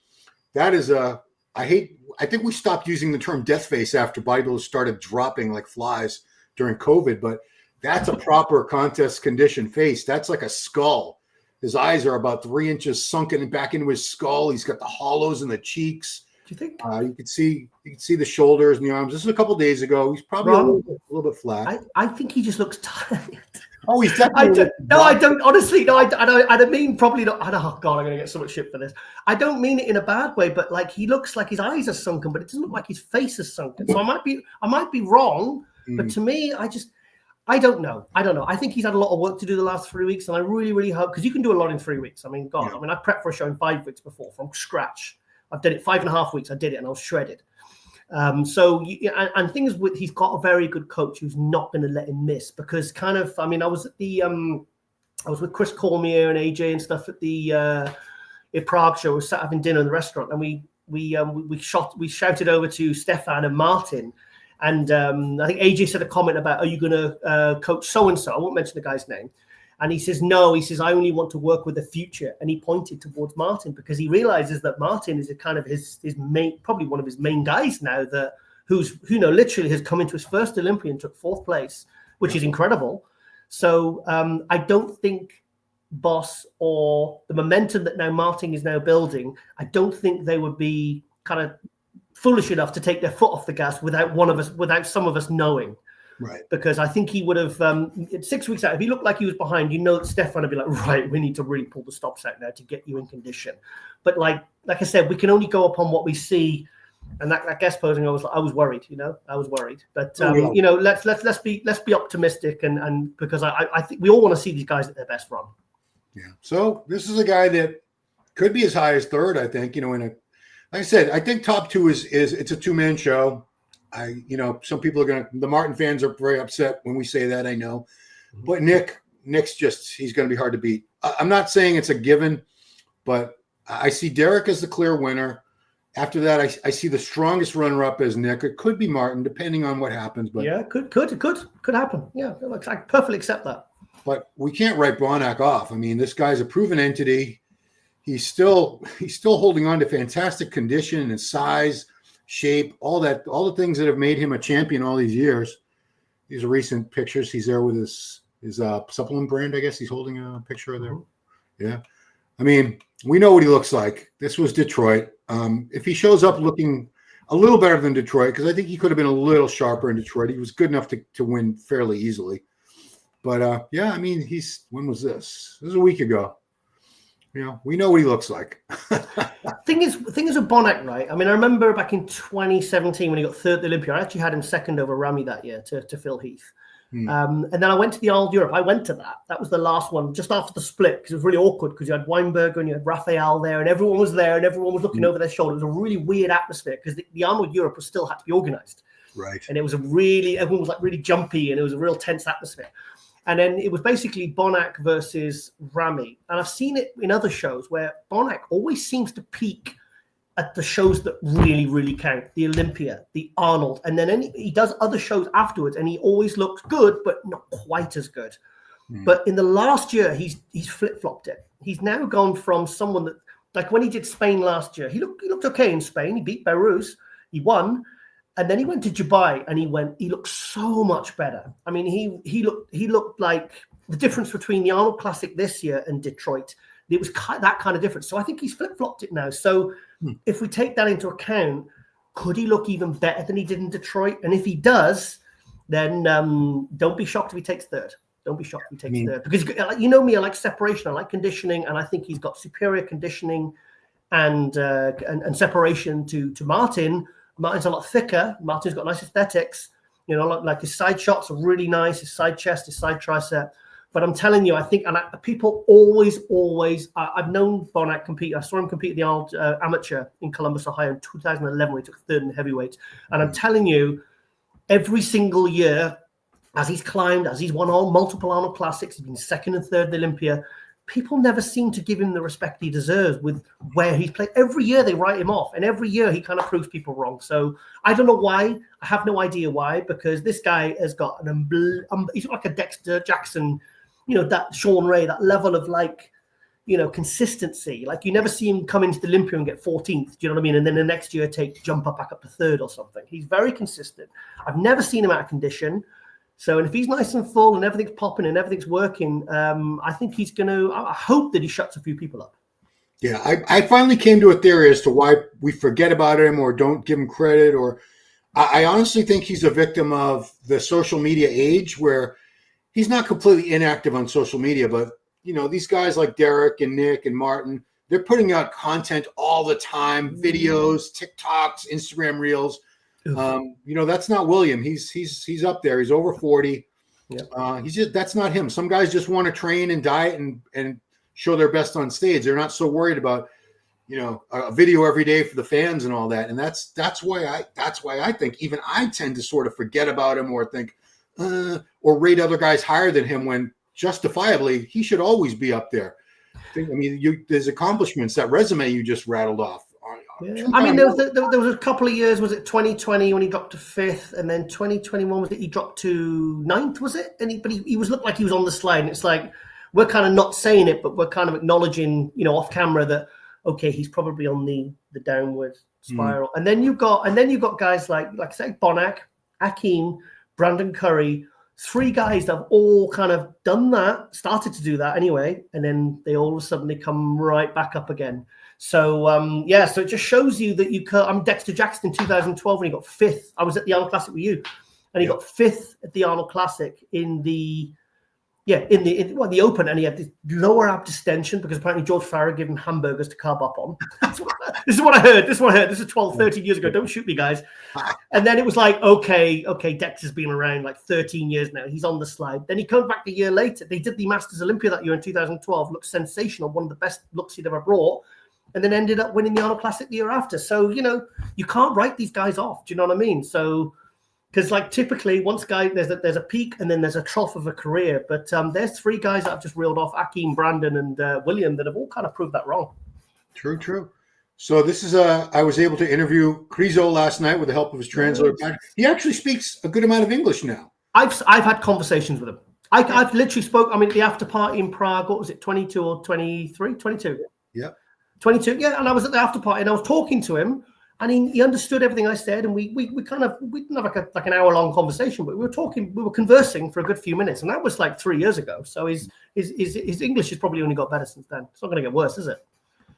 That is I think we stopped using the term death face after bodybuilders started dropping like flies during COVID, but that's a proper contest condition face. That's like a skull. His eyes are about 3 inches sunken back into his skull. He's got the hollows in the cheeks. Do you think you could see the shoulders and the arms? This is a couple days ago. He's probably a little bit flat. I think he just looks tired. Oh, he's definitely. I don't. Honestly, no. I don't mean probably not. Oh God, I'm gonna get so much shit for this. I don't mean it in a bad way, but like, he looks like his eyes are sunken, but it doesn't look like his face is sunken. So I might be wrong, but to me, I don't know. I think he's had a lot of work to do the last 3 weeks, and I really, really hope, because you can do a lot in 3 weeks. I mean, God, yeah. I mean, I prepped for a show in 5 weeks before from scratch. I've done it 5.5 weeks. I did it and I was shredded. And things with, he's got a very good coach who's not going to let him miss, because kind of, I mean, I was with Chris Cormier and AJ and stuff at the Prague show. We sat having dinner in the restaurant, and we shouted over to Stefan and Martin. And I think AJ said a comment about, are you going to coach so-and-so? I won't mention the guy's name. And he says, no, he says, I only want to work with the future. And he pointed towards Martin, because he realizes that Martin is a kind of his main, probably one of his main guys now, who literally has come into his first Olympia and took 4th place, which is incredible. So I don't think Boss, or the momentum that now Martin is now building, I don't think they would be kind of foolish enough to take their foot off the gas without some of us knowing. Right. Because I think he would have 6 weeks out, if he looked like he was behind, that Stefan would be like, right, we need to really pull the stops out now to get you in condition. But like I said, we can only go upon what we see. And that guest posing, I was worried, I was worried. But let's be optimistic, and because I think we all want to see these guys at their best run. Yeah. So this is a guy that could be as high as third, I think, like I said, I think top 2 is it's a 2-man show. Some people are the Martin fans are very upset when we say that, I know. But Nick's he's going to be hard to beat. I'm not saying it's a given, but I see Derek as the clear winner. After that, I see the strongest runner-up as Nick. It could be Martin, depending on what happens. But yeah, could happen. Yeah, I perfectly accept that. But we can't write Bonac off. I mean, this guy's a proven entity. He's still holding on to fantastic condition and size, shape, all the things that have made him a champion all these years. These are recent pictures. He's there with his supplement brand, I guess. He's holding a picture of there. Yeah. I mean, we know what he looks like. This was Detroit. If he shows up looking a little better than Detroit, because I think he could have been a little sharper in Detroit. He was good enough to win fairly easily. But, yeah, I mean, when was this? This was a week ago. we know what he looks like. Thing is with Bonac, right? I mean, I remember back in 2017 when he got third at Olympia, I actually had him second over Ramy that year to Phil Heath. And then I went to the Old Europe. I went to that. That was the last one just after the split because it was really awkward because you had Weinberger and you had Raphael there and everyone was there and everyone was looking over their shoulder. It was a really weird atmosphere because the Arnold Europe was still had to be organized. Right. And it was everyone was like really jumpy and it was a real tense atmosphere. And then it was basically Bonac versus Ramy. And I've seen it in other shows where Bonac always seems to peak at the shows that really, really count. The Olympia, the Arnold. And then he does other shows afterwards and he always looks good, but not quite as good. But in the last year, he's flip-flopped it. He's now gone from someone that, like when he did Spain last year, he looked okay in Spain. He beat Beirut. He won. And then he went to Dubai and he looked so much better. I mean, he looked like the difference between the Arnold Classic this year and Detroit. It was that kind of difference. So I think he's flip-flopped it now. So if we take that into account, could he look even better than he did in Detroit? And if he does, then don't be shocked if he takes third. Don't be shocked if he takes third. Because you know me, I like separation. I like conditioning. And I think he's got superior conditioning and separation to Martin. Martin's a lot thicker. Martin's got nice aesthetics. Like his side shots are really nice. His side chest, his side tricep. But I'm telling you, I think people always. I've known Bonac compete. I saw him compete at the Arnold Amateur in Columbus, Ohio, in 2011, where he took third in heavyweight. And I'm telling you, every single year, as he's climbed, as he's won multiple Arnold Classics, he's been second and third at the Olympia. People never seem to give him the respect he deserves with where he's played. Every year they write him off, and every year he kind of proves people wrong. So I don't know why. I have no idea why, because this guy has got he's like a Dexter Jackson, that Sean Ray, that level of consistency. Like you never see him come into the Olympia and get 14th. Do you know what I mean? And then the next year jump up back up to third or something. He's very consistent. I've never seen him out of condition. So, and if he's nice and full and everything's popping and everything's working, I think I hope that he shuts a few people up. Yeah, I finally came to a theory as to why we forget about him or don't give him credit. Or I honestly think he's a victim of the social media age where he's not completely inactive on social media. But, these guys like Derek and Nick and Martin, they're putting out content all the time, videos, TikToks, Instagram Reels. That's not William. He's up there. He's over 40. Yeah. That's not him. Some guys just want to train and diet and show their best on stage. They're not so worried about, a video every day for the fans and all that. And that's why I think even I tend to sort of forget about him or think, or rate other guys higher than him when justifiably he should always be up there. There's accomplishments, that resume you just rattled off. Yeah. I mean, there was a couple of years. Was it 2020 when he dropped to 5th, and then 2021 was it he dropped to 9th? Was it? And he looked like he was on the slide. And it's like we're kind of not saying it, but we're kind of acknowledging, off camera that okay, he's probably on the downward spiral. And then you've got guys like I say, Bonac, Akeem, Brandon Curry, 3 guys that have all kind of done that, started to do that anyway, and then they all of a sudden come right back up again. So, so it just shows you that you can. I'm Dexter Jackson in 2012 when he got 5th. I was at the Arnold Classic with you, and he got 5th at the Arnold Classic in the Open, and he had this lower ab distension because apparently George Farah gave him hamburgers to carb up on. This is what I heard. This is 12, 13 years ago. Don't shoot me, guys. And then it was like, okay, Dexter's been around like 13 years now. He's on the slide. Then he comes back a year later. They did the Masters Olympia that year in 2012. Looked sensational. One of the best looks he'd ever brought. And then ended up winning the Arnold Classic the year after. So, you can't write these guys off. Do you know what I mean? So, because typically there's a peak and then there's a trough of a career. But there's 3 guys that I've just reeled off, Akeem, Brandon, and William, that have all kind of proved that wrong. True. So this is I was able to interview Krizo last night with the help of his translator. He actually speaks a good amount of English now. I've had conversations with him. I've literally spoke. I mean, the after party in Prague. What was it? 22 or 23? 22. Yeah. 22, yeah, and I was at the after party and I was talking to him and he understood everything I said, and we didn't have like an hour-long conversation, but we were conversing for a good few minutes, and that was like 3 years ago. So his English has probably only got better since then. It's not going to get worse, is it?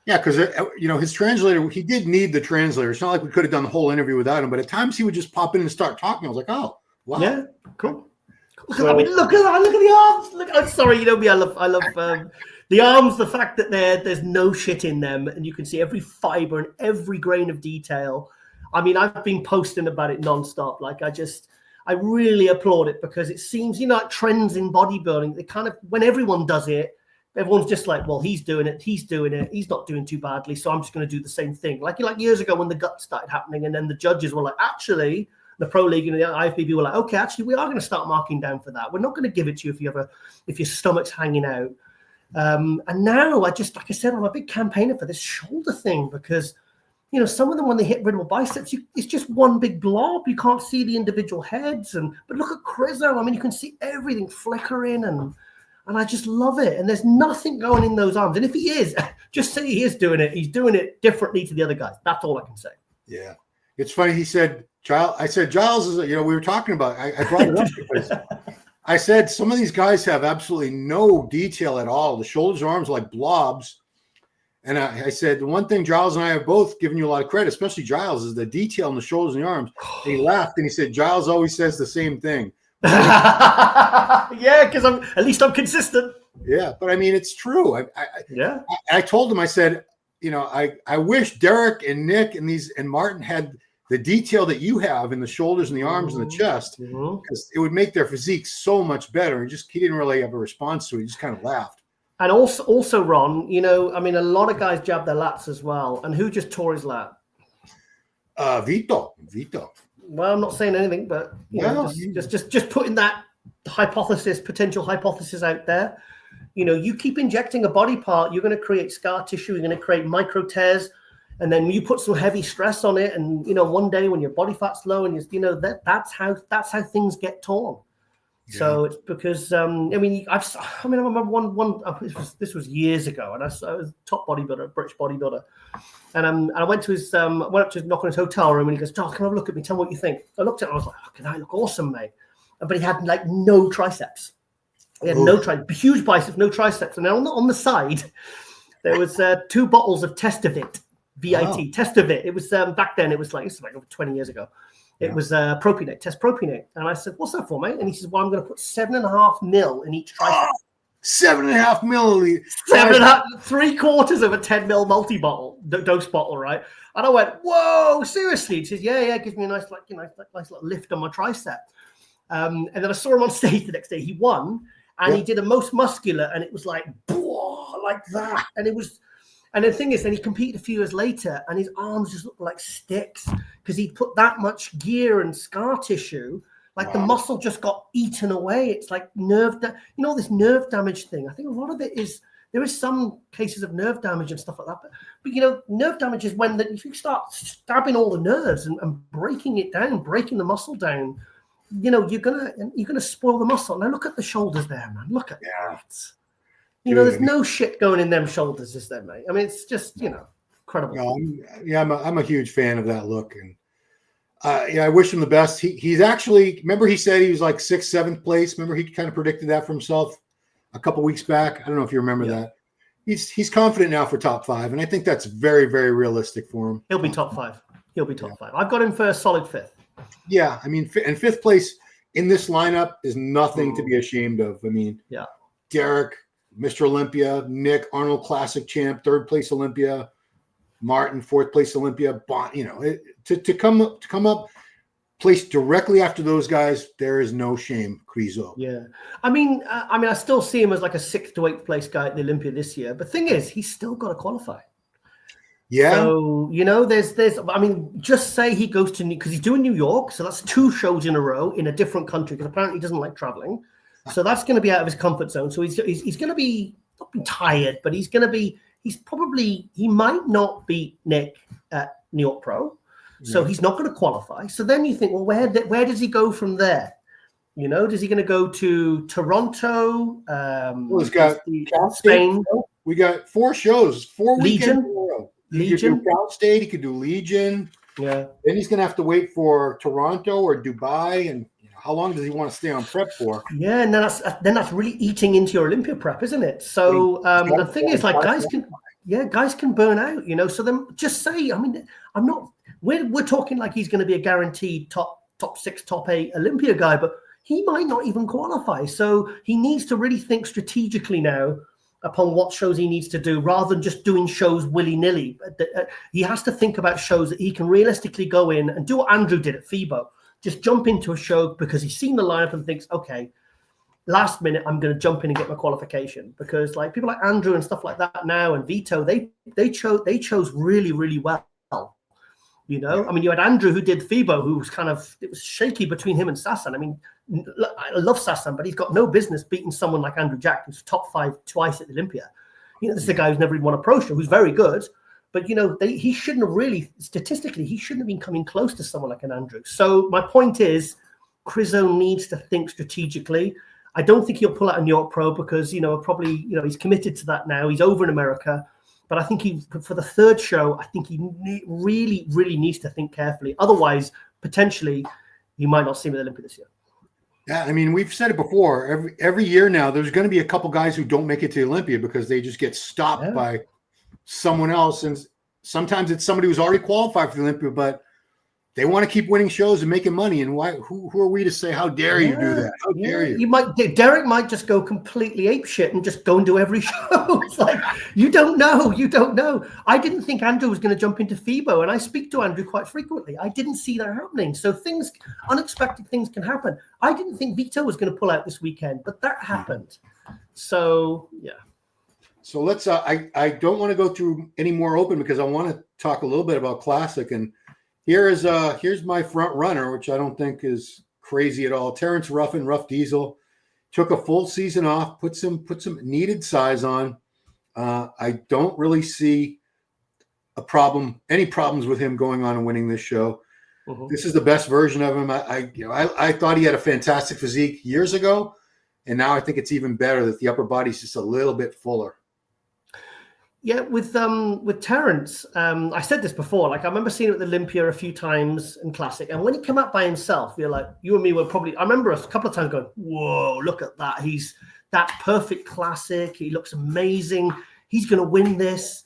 Yeah, because his translator, he did need the translator. It's not like we could have done the whole interview without him, but at times he would just pop in and start talking. I was like, oh, wow. Yeah, cool. Look at the arms. Look, I'm sorry, me. I love The arms, the fact that there's no shit in them and you can see every fiber and every grain of detail. I mean, I've been posting about it nonstop. Like I really applaud it because it seems, like trends in bodybuilding, they kind of, when everyone does it, everyone's just like, well, he's doing it. He's not doing too badly. So I'm just going to do the same thing. Like years ago when the guts started happening and then the judges were like, actually, the Pro League and the IFBB were like, okay, actually, we are going to start marking down for that. We're not going to give it to you if your stomach's hanging out. And now like I said, I'm a big campaigner for this shoulder thing because, some of them, when they hit radial biceps, it's just one big blob. You can't see the individual heads. But look at Crizzo. I mean, you can see everything flickering and I just love it. And there's nothing going in those arms. And if he is, just say he is doing it. He's doing it differently to the other guys. That's all I can say. Yeah. It's funny. He said, Giles is, we were talking about, I brought it up because I said some of these guys have absolutely no detail at all. The shoulders and arms are like blobs. And I said, the one thing Giles and I have both given you a lot of credit, especially Giles, is the detail in the shoulders and the arms. And he laughed and he said, Giles always says the same thing. Yeah, because I'm consistent. Yeah, but I mean, it's true. I told him, I said, I wish Derek and Nick and Martin had the detail that you have in the shoulders and the arms and the chest, because it would make their physique so much better. And he didn't really have a response to it. He just kind of laughed. And also, Ron, I mean, a lot of guys jab their lats as well. And who just tore his lat? Vito. Well, I'm not saying anything, but just putting that potential hypothesis out there. You keep injecting a body part, you're going to create scar tissue, you're going to create micro tears, and then you put some heavy stress on it, and one day when your body fat's low, and that's how things get torn. Yeah. So it's because I remember one this was years ago, and I was a top bodybuilder, British bodybuilder, and I went up to his knock on his hotel room, and he goes, "Giles, come have a look at me, tell me what you think." I looked at him, I was like, "Oh, I look awesome, mate," but he had like no triceps. He had no huge biceps, no triceps, and then on the side there was 2 bottles of Testavit, VIT, Testavit. It was back then. It's like over 20 years ago. It was propionate, test propionate. And I said, "What's that for, mate?" And he says, "Well, I'm going to put 7.5 mil in each tricep." 7.5 milliliters. 3/4 of a 10 mil multi-bottle, dose bottle, right? And I went, "Whoa, seriously?" He says, "Yeah, it gives me a nice little lift on my tricep." And then I saw him on stage the next day. He won, and he did a most muscular, and it was like, like that. And the thing is, then he competed a few years later, and his arms just looked like sticks because he put that much gear and scar tissue. Like the muscle just got eaten away. It's like this nerve damage thing. I think a lot of it is, there is some cases of nerve damage and stuff like that. But nerve damage is when if you start stabbing all the nerves and breaking it down, breaking the muscle down, you're gonna spoil the muscle. Now look at the shoulders there, man. Look at that. There's no shit going in them shoulders, is there, mate? I mean, it's just, incredible. No, I'm a huge fan of that look. And I wish him the best. He's actually, remember he said he was like 6th, 7th place. Remember he kind of predicted that for himself a couple weeks back. I don't know if you remember that. He's confident now for top 5. And I think that's very, very realistic for him. He'll be top 5. I've got him for a solid 5th. Yeah. I mean, and 5th place in this lineup is nothing to be ashamed of. I mean, Derek, Mr. Olympia, Nick, Arnold Classic champ, 3rd place Olympia, Martin, 4th place Olympia. To come up, placed directly after those guys, there is no shame, Crizzo. Yeah, I mean, I still see him as like a 6th to 8th place guy at the Olympia this year. But thing is, he's still got to qualify. Yeah. So there's. I mean, just say he goes to because he's doing New York, so that's 2 shows in a row in a different country because apparently he doesn't like traveling. So that's going to be out of his comfort zone. So he's going to be not be tired, but he might not beat Nick at New York Pro. So he's not going to qualify. So then you think, well, where does he go from there? Is he going to go to Toronto? He's got Spain. We got 4 shows, 4 weekends in a row. He could do Cal State. He could do Legion. Yeah. Then he's going to have to wait for Toronto or Dubai, and how long does he want to stay on prep for? Yeah, and then that's really eating into your Olympia prep, isn't it? So the thing is, like, guys can burn out, So then just say, I mean, we're talking like he's going to be a guaranteed top 6, top 8 Olympia guy, but he might not even qualify. So he needs to really think strategically now upon what shows he needs to do rather than just doing shows willy-nilly. He has to think about shows that he can realistically go in and do what Andrew did at FIBO. Just jump into a show because he's seen the lineup and thinks, okay, last minute, I'm going to jump in and get my qualification. Because like people like Andrew and stuff like that now and Vito, they chose really, really well. You know, I mean, you had Andrew who did FIBO, who was it was shaky between him and Sassan. I mean, I love Sassan, but he's got no business beating someone like Andrew Jack, who's top 5 twice at the Olympia. You know, this is a guy who's never even won a pro show, who's very good. But, you know, he shouldn't have really, statistically, he shouldn't have been coming close to someone like an Andrew. So my point is, Crizzo needs to think strategically. I don't think he'll pull out a New York Pro because, you know, probably, you know, he's committed to that now. He's over in America. But I think for the third show, I think he really, really needs to think carefully. Otherwise, potentially, you might not see him at the Olympia this year. Yeah, I mean, we've said it before. Every year now, there's going to be a couple guys who don't make it to the Olympia because they just get stopped by someone else. And sometimes it's somebody who's already qualified for the Olympia, but they want to keep winning shows and making money. And why? Who are we to say, how dare you do that? How dare you? Derek might just go completely apeshit and just go and do every show. It's like, you don't know. You don't know. I didn't think Andrew was going to jump into FIBO, and I speak to Andrew quite frequently. I didn't see that happening. So unexpected things can happen. I didn't think Vito was going to pull out this weekend, but that happened. So, yeah. So let's, I don't want to go through any more open because I want to talk a little bit about Classic. And here's my front runner, which I don't think is crazy at all. Terrence Ruffin, Rough Diesel, took a full season off, put some needed size on. I don't really see any problems with him going on and winning this show. Uh-huh. This is the best version of him. I thought he had a fantastic physique years ago, and now I think it's even better that the upper body's just a little bit fuller. Yeah, with Terrence, I said this before. Like I remember seeing him at the Olympia a few times in Classic, and when he came out by himself, you're like, you and me were probably. I remember a couple of times going, "Whoa, look at that! He's that perfect Classic. He looks amazing. He's going to win this."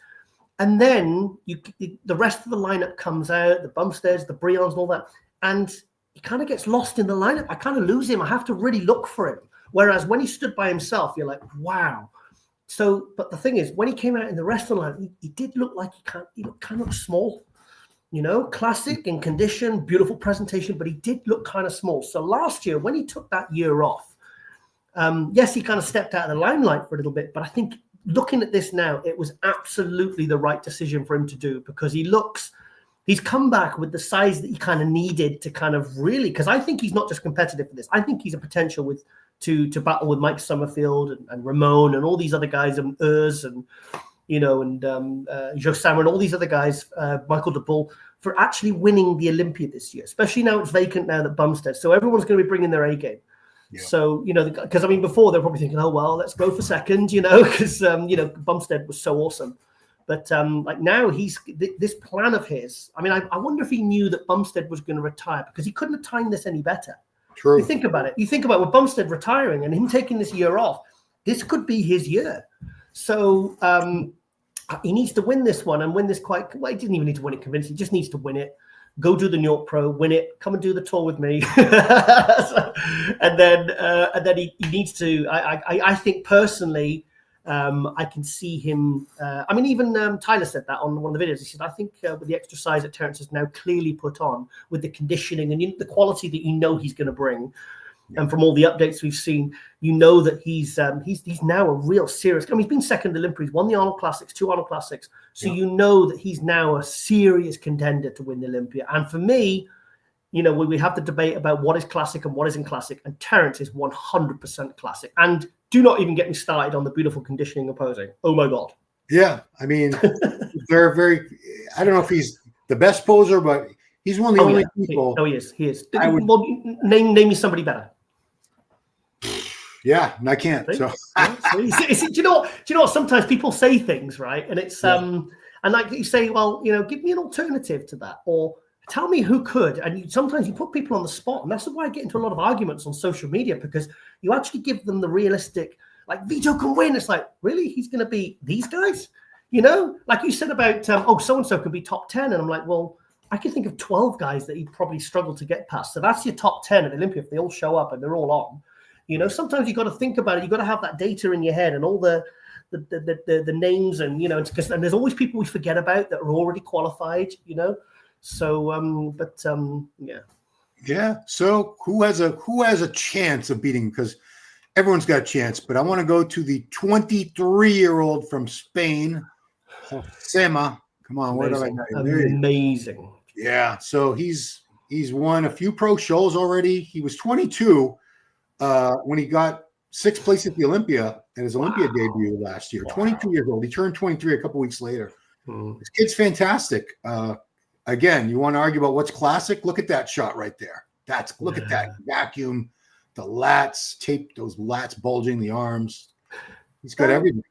And then the rest of the lineup comes out, the Bumsteads, the Brions, and all that, and he kind of gets lost in the lineup. I kind of lose him. I have to really look for him. Whereas when he stood by himself, you're like, wow. So, but the thing is, when he came out in the rest of the line, he did look like he looked kind of small, you know, classic in condition, beautiful presentation, but he did look kind of small. So last year, when he took that year off, yes, he kind of stepped out of the limelight for a little bit, but I think looking at this now, it was absolutely the right decision for him to do because he's come back with the size that he kind of needed to kind of really, because I think he's not just competitive for this. I think he's a potential to battle with Mike Summerfield and Ramon and all these other guys and and you know and Joe Sammer and all these other guys, Michael DeBull, for actually winning the Olympia this year, especially now it's vacant now that Bumstead. So everyone's going to be bringing their A game. Yeah. So, you know, because I mean, before they're probably thinking, oh, well, let's go for second, you know, because, you know, Bumstead was so awesome. But like now this plan of his, I mean, I wonder if he knew that Bumstead was going to retire because he couldn't have timed this any better. True. You think about it. You think about with Bumstead retiring and him taking this year off, this could be his year. So he needs to win this one and win this quite well. He didn't even need to win it convincingly. He just needs to win it. Go do the New York Pro, win it, come and do the tour with me. and then he needs to, I think personally, I can see him. I mean, even Tyler said that on one of the videos. He said, I think with the extra size that Terrence has now clearly put on, with the conditioning and the quality that you know he's going to bring, and from all the updates we've seen, you know that he's now a real serious. I mean, he's been second Olympia. He's won the Arnold Classics, 2 Arnold Classics. So you know that he's now a serious contender to win the Olympia. And for me, you know, we have the debate about what is classic and what isn't classic, and Terrence is 100% classic. And do not even get me started on the beautiful conditioning and posing. Oh my God. Yeah, I mean, very, very. I don't know if he's the best poser, but he's one of the only people. Oh, he is. He is. Well, name me somebody better. Yeah, and I can't. So, do you know what? Sometimes people say things, right? And it's and like you say, well, you know, give me an alternative to that, or tell me who could. And sometimes you put people on the spot, and that's why I get into a lot of arguments on social media, because you actually give them the realistic, like Vito can win. It's like, really, he's going to be these guys, you know? Like you said about so and so could be top 10, and I'm like, well, I can think of 12 guys that he'd probably struggle to get past. So that's your top 10 at Olympia if they all show up and they're all on. You know, sometimes you got to think about it. You got to have that data in your head and all the the names, and and there's always people we forget about that are already qualified. So yeah. So who has a chance of beating? Because everyone's got a chance, but I want to go to the 23-year-old from Spain, Josema. Come on, where did I go? Amazing. Yeah, so he's won a few pro shows already. He was 22 when he got 6th place at the Olympia at his Olympia debut last year. 22 years old. He turned 23 a couple weeks later. This kid's fantastic. Again, you want to argue about what's classic? Look at that shot right there. Look at that vacuum, the lats, tape, those lats bulging, the arms. He's got everything.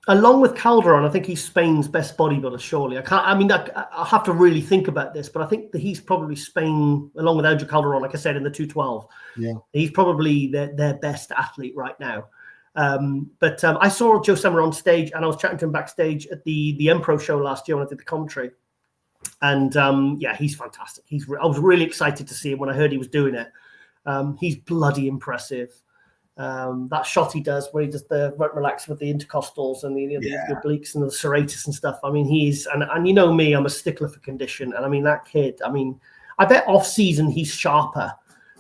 Along with Calderon, I think he's Spain's best bodybuilder, surely. I'll have to really think about this, but I think that he's probably Spain, along with Andrew Calderon, like I said, in the 212. Yeah. He's probably their best athlete right now. But I saw Josema on stage, and I was chatting to him backstage at the Empro show last year when I did the commentary. And he's fantastic. I was really excited to see him when I heard he was doing it. He's bloody impressive. That shot he does where he does the relax with the intercostals and the obliques and the serratus and stuff. I mean, he's and you know me, I'm a stickler for condition. And I mean, that kid, I bet off season he's sharper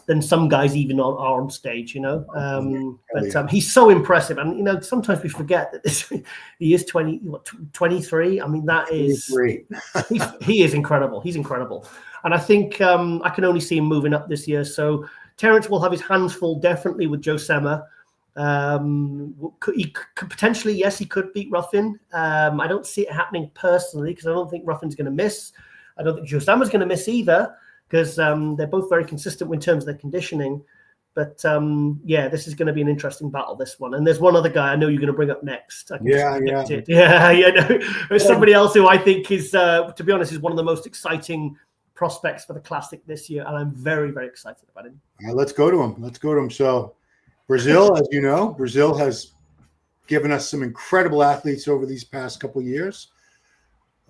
than some guys even are on stage, But he's so impressive. And, sometimes we forget that he is 23. I mean, that is great. He is incredible. He's incredible. And I think I can only see him moving up this year. So Terence will have his hands full definitely with Josema. He could potentially, yes, he could beat Ruffin. I don't see it happening personally because I don't think Ruffin's going to miss. I don't think Josema's going to miss either because they're both very consistent in terms of their conditioning. But this is going to be an interesting battle, this one. And there's one other guy I know you're going to bring up next. There's somebody else who I think is, to be honest, is one of the most exciting prospects for the Classic this year, and I'm very, very excited about him. Let's go to him. So Brazil, as you know, Brazil has given us some incredible athletes over these past couple of years.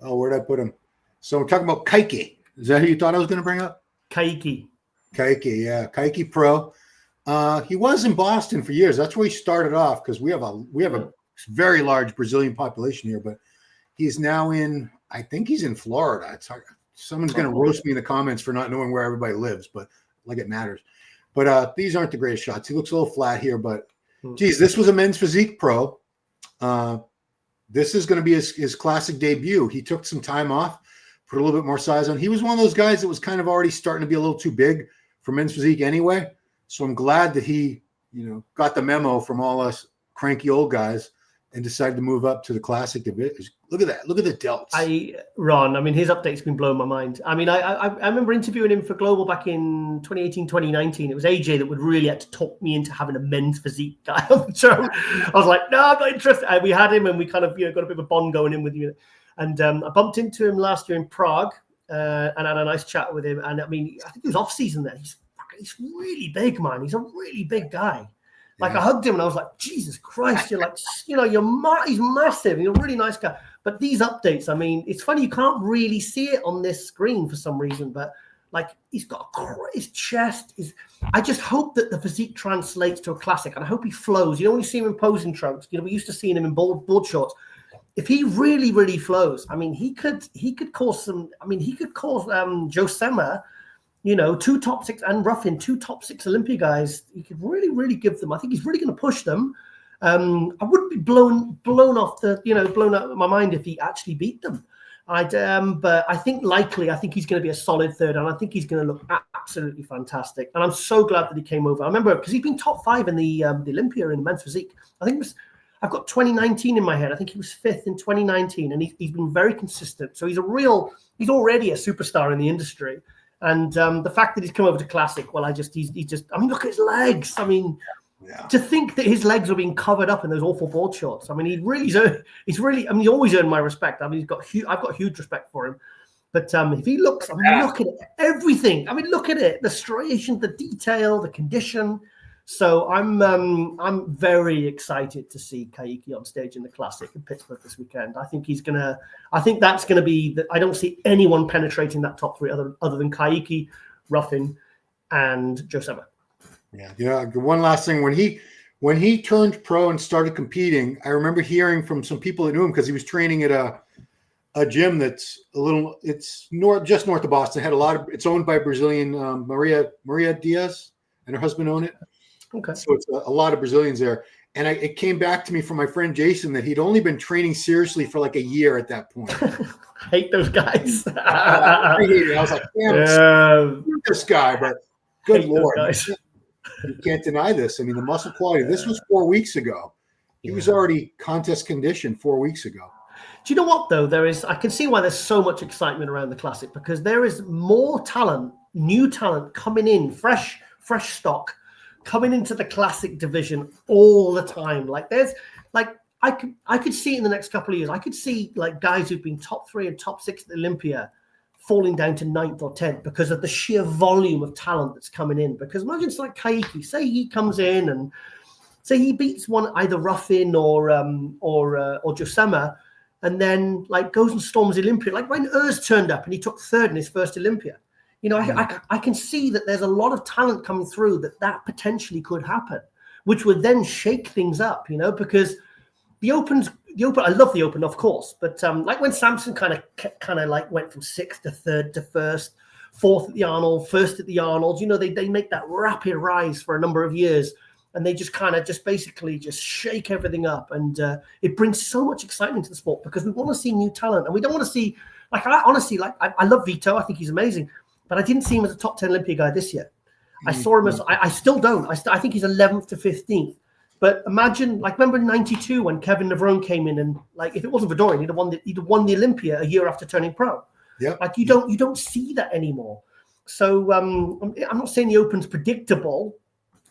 Oh, where did I put him? So we're talking about Caike. Is that who you thought I was going to bring up? Caike, yeah. Caike Pro. He was in Boston for years. That's where he started off because we have a very large Brazilian population here, but he's now I think he's in Florida. It's hard. Someone's going to roast me in the comments for not knowing where everybody lives, but like it matters. But these aren't the greatest shots. He looks a little flat here, but geez, this was a men's physique pro. This is going to be his classic debut. He took some time off, put a little bit more size on. He was one of those guys that was kind of already starting to be a little too big for men's physique anyway. So I'm glad that he, got the memo from all us cranky old guys and decided to move up to the classic division. Look at that. Look at the delts. Ron, his update's been blowing my mind. I remember interviewing him for Global back in 2018, 2019. It was AJ that would really had to talk me into having a men's physique guy on the show. I was like, no, I'm not interested. And we had him and we kind of, got a bit of a bond going in with you. And I bumped into him last year in Prague and had a nice chat with him. And I think he was off season there. He's really big, man. He's a really big guy. Like I hugged him and I was like, Jesus Christ, you're like, he's massive. He's a really nice guy. But these updates, it's funny, you can't really see it on this screen for some reason, but like he's got his chest I just hope that the physique translates to a classic and I hope he flows. When you see him in posing trunks, we used to seeing him in board shorts. If he really, really flows, he could cause Josema, 2 top 6 and Ruffin, 2 top 6 Olympia guys. He could really, really give them. I think he's really going to push them. I wouldn't be blown out of my mind if he actually beat them. But I think he's going to be a solid third, and I think he's going to look absolutely fantastic. And I'm so glad that he came over. I remember because he's been top 5 in the Olympia in the men's physique. I've got 2019 in my head. I think he was 5th in 2019, and he's been very consistent. So he's already a superstar in the industry. And the fact that he's come over to Classic, look at his legs. To think that his legs are being covered up in those awful board shorts. He's always earned my respect. I've got huge respect for him. But if he looks, look at it, everything. Look at it, the striations, the detail, the condition. So I'm very excited to see Caike on stage in the Classic in Pittsburgh this weekend. I think that's gonna be. I don't see anyone penetrating that top 3 other than Caike, Ruffin, and Josema. Yeah. One last thing, when when he turned pro and started competing, I remember hearing from some people that knew him because he was training at a gym that's just north of Boston. It's owned by Brazilian Maria Diaz, and her husband own it. Okay. So it's a lot of Brazilians there. And it came back to me from my friend Jason that he'd only been training seriously for like a year at that point. I hate those guys. I hate it. I was like, damn, this guy, but good Lord. You can't deny this. I mean, the muscle quality, this was 4 weeks ago. He was already contest conditioned 4 weeks ago. Do you know what, though? I can see why there's so much excitement around the Classic, because there is more talent, new talent coming in, fresh stock, coming into the Classic division all the time. Like I could see it in the next couple of years. I could see like guys who've been top 3 and top 6 at Olympia falling down to 9th or 10th because of the sheer volume of talent that's coming in. Because imagine it's like Caike, say he comes in and say he beats one either Ruffin or Josema, and then like goes and storms Olympia. Like when Urs turned up and he took 3rd in his first Olympia. You know, I can see that there's a lot of talent coming through that potentially could happen, which would then shake things up, you know, because the Open, I love the Open, of course, but like when Samson kind of like went from 6th to 3rd to 1st, 4th at the Arnold, 1st at the Arnold, you know, they make that rapid rise for a number of years, and they just basically shake everything up, and it brings so much excitement to the sport because we want to see new talent, and we don't want to see like I love Vito, I think he's amazing. But I didn't see him as a top 10 Olympia guy this year. I saw him as, I still don't. I think he's 11th to 15th. But imagine, like, remember in 92 when Kevin Navarone came in and, like, if it wasn't for Dorian, he'd have won the Olympia a year after turning pro. Yeah. Like, you don't see that anymore. So I'm not saying the Open's predictable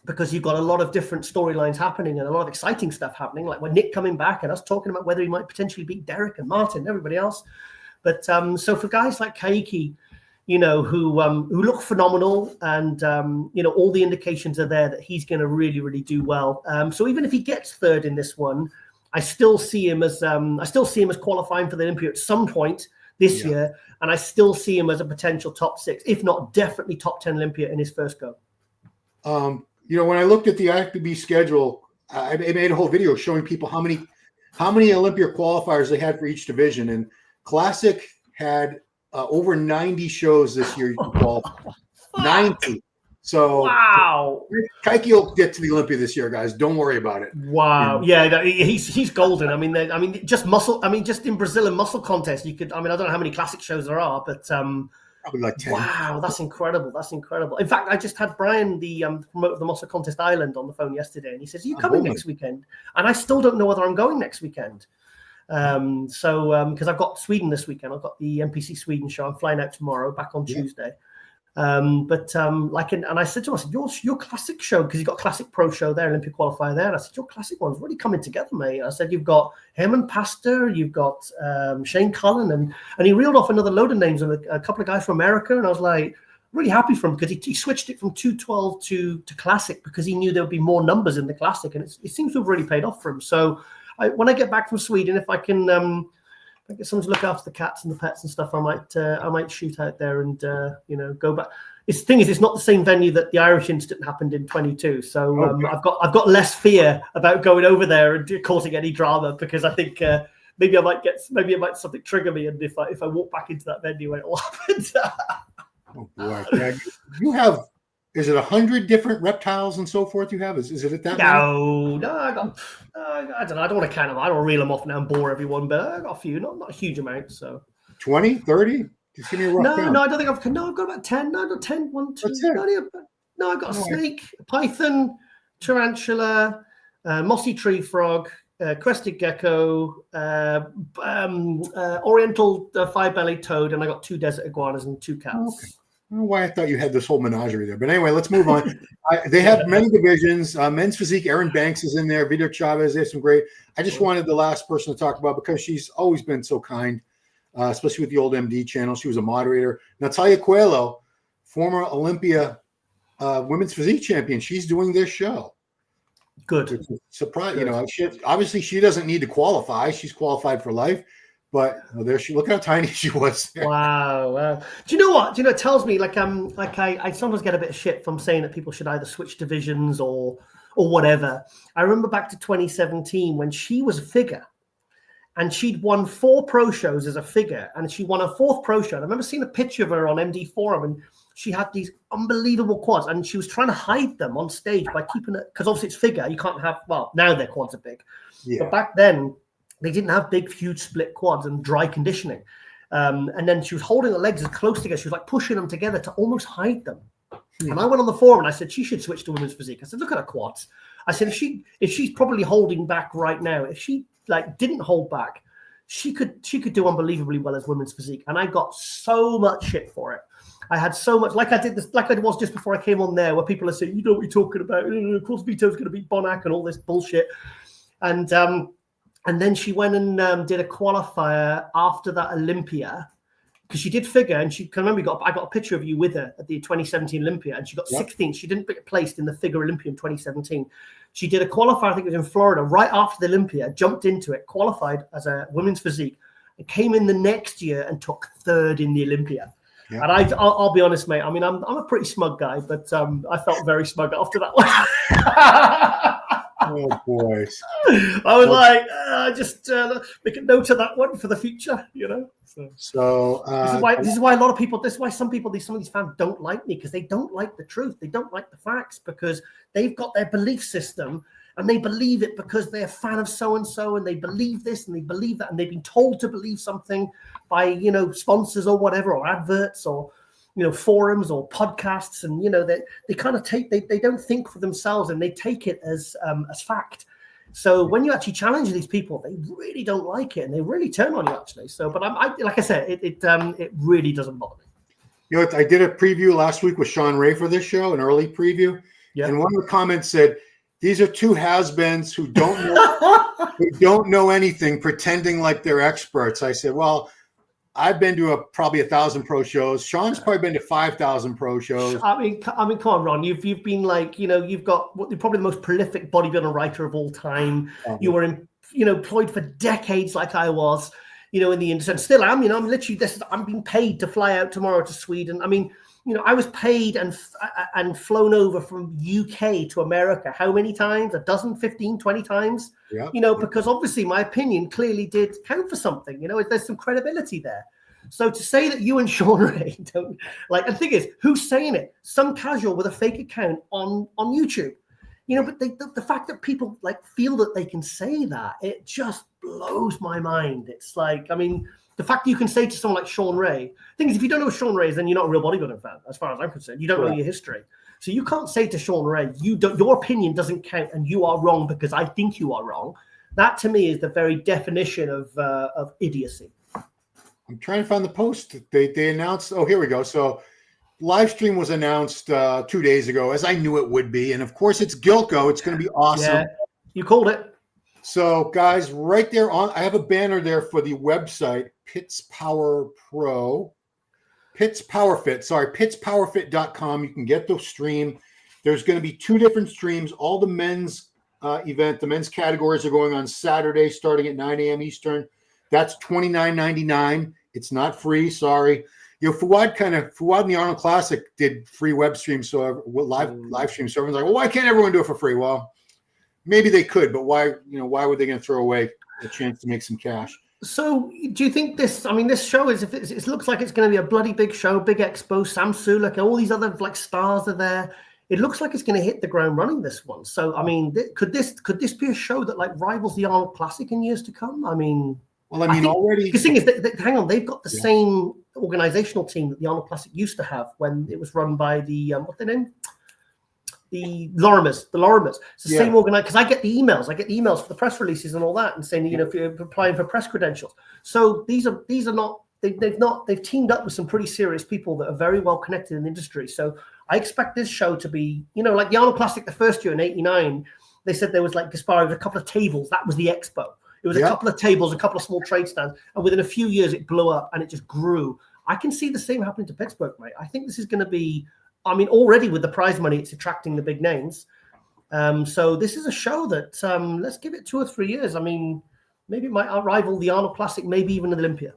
because you've got a lot of different storylines happening and a lot of exciting stuff happening, like when Nick coming back and us talking about whether he might potentially beat Derek and Martin and everybody else. But so for guys like Caike, you know, who look phenomenal, and you know, all the indications are there that he's going to really, really do well. So even if he gets 3rd in this one, I still see him as qualifying for the Olympia at some point this year, and I still see him as a potential top 6, if not definitely top 10 Olympia in his first go. You know, when I looked at the IFBB schedule, I made a whole video showing people how many Olympia qualifiers they had for each division, and Classic had over 90 shows this year. You can qualify 90. So wow, Caike will get to the Olympia this year, guys. Don't worry about it. Wow, yeah, he's golden. I mean, just muscle. I mean, just in Brazil and muscle contest, you could. I mean, I don't know how many Classic shows there are, but probably like 10. Wow, that's incredible. That's incredible. In fact, I just had Brian, the promoter of the Muscle Contest Island, on the phone yesterday, and he says, "Are you coming next weekend?" And I still don't know whether I'm going next weekend. Because I've got Sweden this weekend. I've got the NPC Sweden show. I'm flying out tomorrow, back on Tuesday. And I said to him, I said, your Classic show, because you've got Classic Pro show there, Olympic qualifier there. And I said, your Classic one's really coming together, mate. I said, you've got Herman Pastor, you've got Shane Cullen, and he reeled off another load of names and a couple of guys from America. And I was like, really happy for him, because he switched it from 212 to Classic because he knew there would be more numbers in the Classic, and it seems to have really paid off for him. So when I get back from Sweden, if I can get someone to look after the cats and the pets and stuff, I might shoot out there and go back. The thing is, it's not the same venue that the Irish incident happened in 22. So I've got less fear about going over there and causing any drama, because I think maybe I might something trigger me, and if I walk back into that venue, it will happen. Oh boy, yeah. You have. Is it 100 different reptiles and so forth you have? Is it at that? No, I don't know. I don't want to count them. I don't reel them off now and bore everyone, but I got a few, not a huge amount. So 20, 30? Just give me a rough count. No, I don't think I've got about 10. No, I got 10, 1, 2. No, I've got a snake, a python, tarantula, mossy tree frog, crested gecko, oriental five-bellied toad, and I got 2 desert iguanas and 2 cats. Okay. I don't know why I thought you had this whole menagerie there. But anyway, let's move on. They have many divisions. Men's physique, Erin Banks is in there. Vito Chavez, they have some great. I just wanted the last person to talk about, because she's always been so kind, especially with the old MD channel. She was a moderator. Natalia Coelho, former Olympia women's physique champion. She's doing this show. Good. Surprise. You know, obviously she doesn't need to qualify. She's qualified for life. But there she, look how tiny she was. Wow. Do you know what? Do you know, it tells me, I sometimes get a bit of shit from saying that people should either switch divisions or or whatever. I remember back to 2017 when she was a figure. And she'd won 4 pro shows as a figure, and she won her 4th pro show. And I remember seeing a picture of her on MD Forum, and she had these unbelievable quads, and she was trying to hide them on stage by keeping it, because obviously it's figure. You can't have, well, now their quads are big. Yeah. But back then, they didn't have big, huge split quads and dry conditioning. And then she was holding her legs as close together. She was like pushing them together to almost hide them. And I went on the forum and I said, she should switch to women's physique. I said, look at her quads. I said, if she's probably holding back right now, if she like didn't hold back, she could do unbelievably well as women's physique. And I got so much shit for it. I had so much, like I was just before I came on there, where people are saying, you know what you're talking about. Of course, Vito's going to beat Bonac and all this bullshit. And then she went and did a qualifier after that Olympia, because she did figure, and she can remember I got a picture of you with her at the 2017 Olympia, and she got 16th. She didn't get placed in the figure Olympia in 2017. She did a qualifier, I think it was in Florida, right after the Olympia, jumped into it, qualified as a women's physique, and came in the next year and took 3rd in the Olympia. Yeah. And I'll be honest, mate. I mean, I'm a pretty smug guy, but I felt very smug after that one. Oh, boys. I was like, just make a note of that one for the future, you know. So this is why a lot of people, some of these fans don't like me, because they don't like the truth. They don't like the facts, because they've got their belief system and they believe it because they're a fan of so-and-so, and they believe this and they believe that, and they've been told to believe something by, you know, sponsors or whatever, or adverts, or, you know, forums or podcasts. And, you know, they kind of take, they don't think for themselves, and they take it as fact. So when you actually challenge these people, they really don't like it, and they really turn on you, actually. So, but I like I said, it really doesn't bother me. You know, I did a preview last week with Sean Ray for this show, an early preview. Yeah. And one of the comments said, these are 2 has-beens who don't know anything, pretending like they're experts. I said, well, I've been to probably 1,000 pro shows. Sean's probably been to 5,000 pro shows. I mean, come on, Ron. You've been like, you know, you're probably the most prolific bodybuilding writer of all time. You were employed for decades, like I was, you know, in the industry, and still am. You know, I'm literally I'm being paid to fly out tomorrow to Sweden. I mean, you know, I was paid and flown over from UK to America. How many times? 12, 15, 20 times? Yeah. You know, because obviously my opinion clearly did count for something. You know, there's some credibility there. So to say that you and Sean Ray don't like, and the thing is, who's saying it? Some casual with a fake account on YouTube. You know, but the fact that people like feel that they can say that, it just blows my mind. It's like, I mean, the fact that you can say to someone like Sean Ray, the thing is, if you don't know who Sean Ray is, then you're not a real bodybuilding fan, as far as I'm concerned. You don't know your history. So you can't say to Sean Ray, your opinion doesn't count and you are wrong because I think you are wrong. That to me is the very definition of idiocy. I'm trying to find the post. They announced, oh, here we go. So live stream was announced 2 days ago, as I knew it would be. And of course, it's Gilco. It's going to be awesome. Yeah, you called it. So guys, right there I have a banner there for the website, Pittsburgh Pro. pittspowerfit.com. You can get the stream. There's going to be 2 different streams. All the men's event, the men's categories are going on Saturday starting at 9 a.m. Eastern. That's $29.99. It's not free. Sorry. You know, Fuad and the Arnold Classic did free web streams, so live streams. So everyone's like, well, why can't everyone do it for free? Well, maybe they could, but why were they going to throw away a chance to make some cash? So do you think this show is, it looks like it's going to be a bloody big show, big expo, Sam Sulek, all these other like stars are there. It looks like it's going to hit the ground running, this one. So, I mean, could this be a show that like rivals the Arnold Classic in years to come? I mean, already. The thing is, hang on, they've got the same organizational team that the Arnold Classic used to have when it was run by the, what's their name? The Lorimers. It's the same organizer, because I get the emails for the press releases and all that, and saying, you know, if you're applying for press credentials. So these are not, they've teamed up with some pretty serious people that are very well connected in the industry. So I expect this show to be, you know, like the Arnold Classic the first year in '89, they said there was like Gaspar, a couple of tables. That was the expo. It was a couple of tables, a couple of small trade stands, and within a few years it blew up and it just grew. I can see the same happening to Pittsburgh, mate. I think this is going to be, I mean, already with the prize money, it's attracting the big names. So this is a show that, let's give it 2 or 3 years. I mean, maybe it might rival the Arnold Classic, maybe even the Olympia.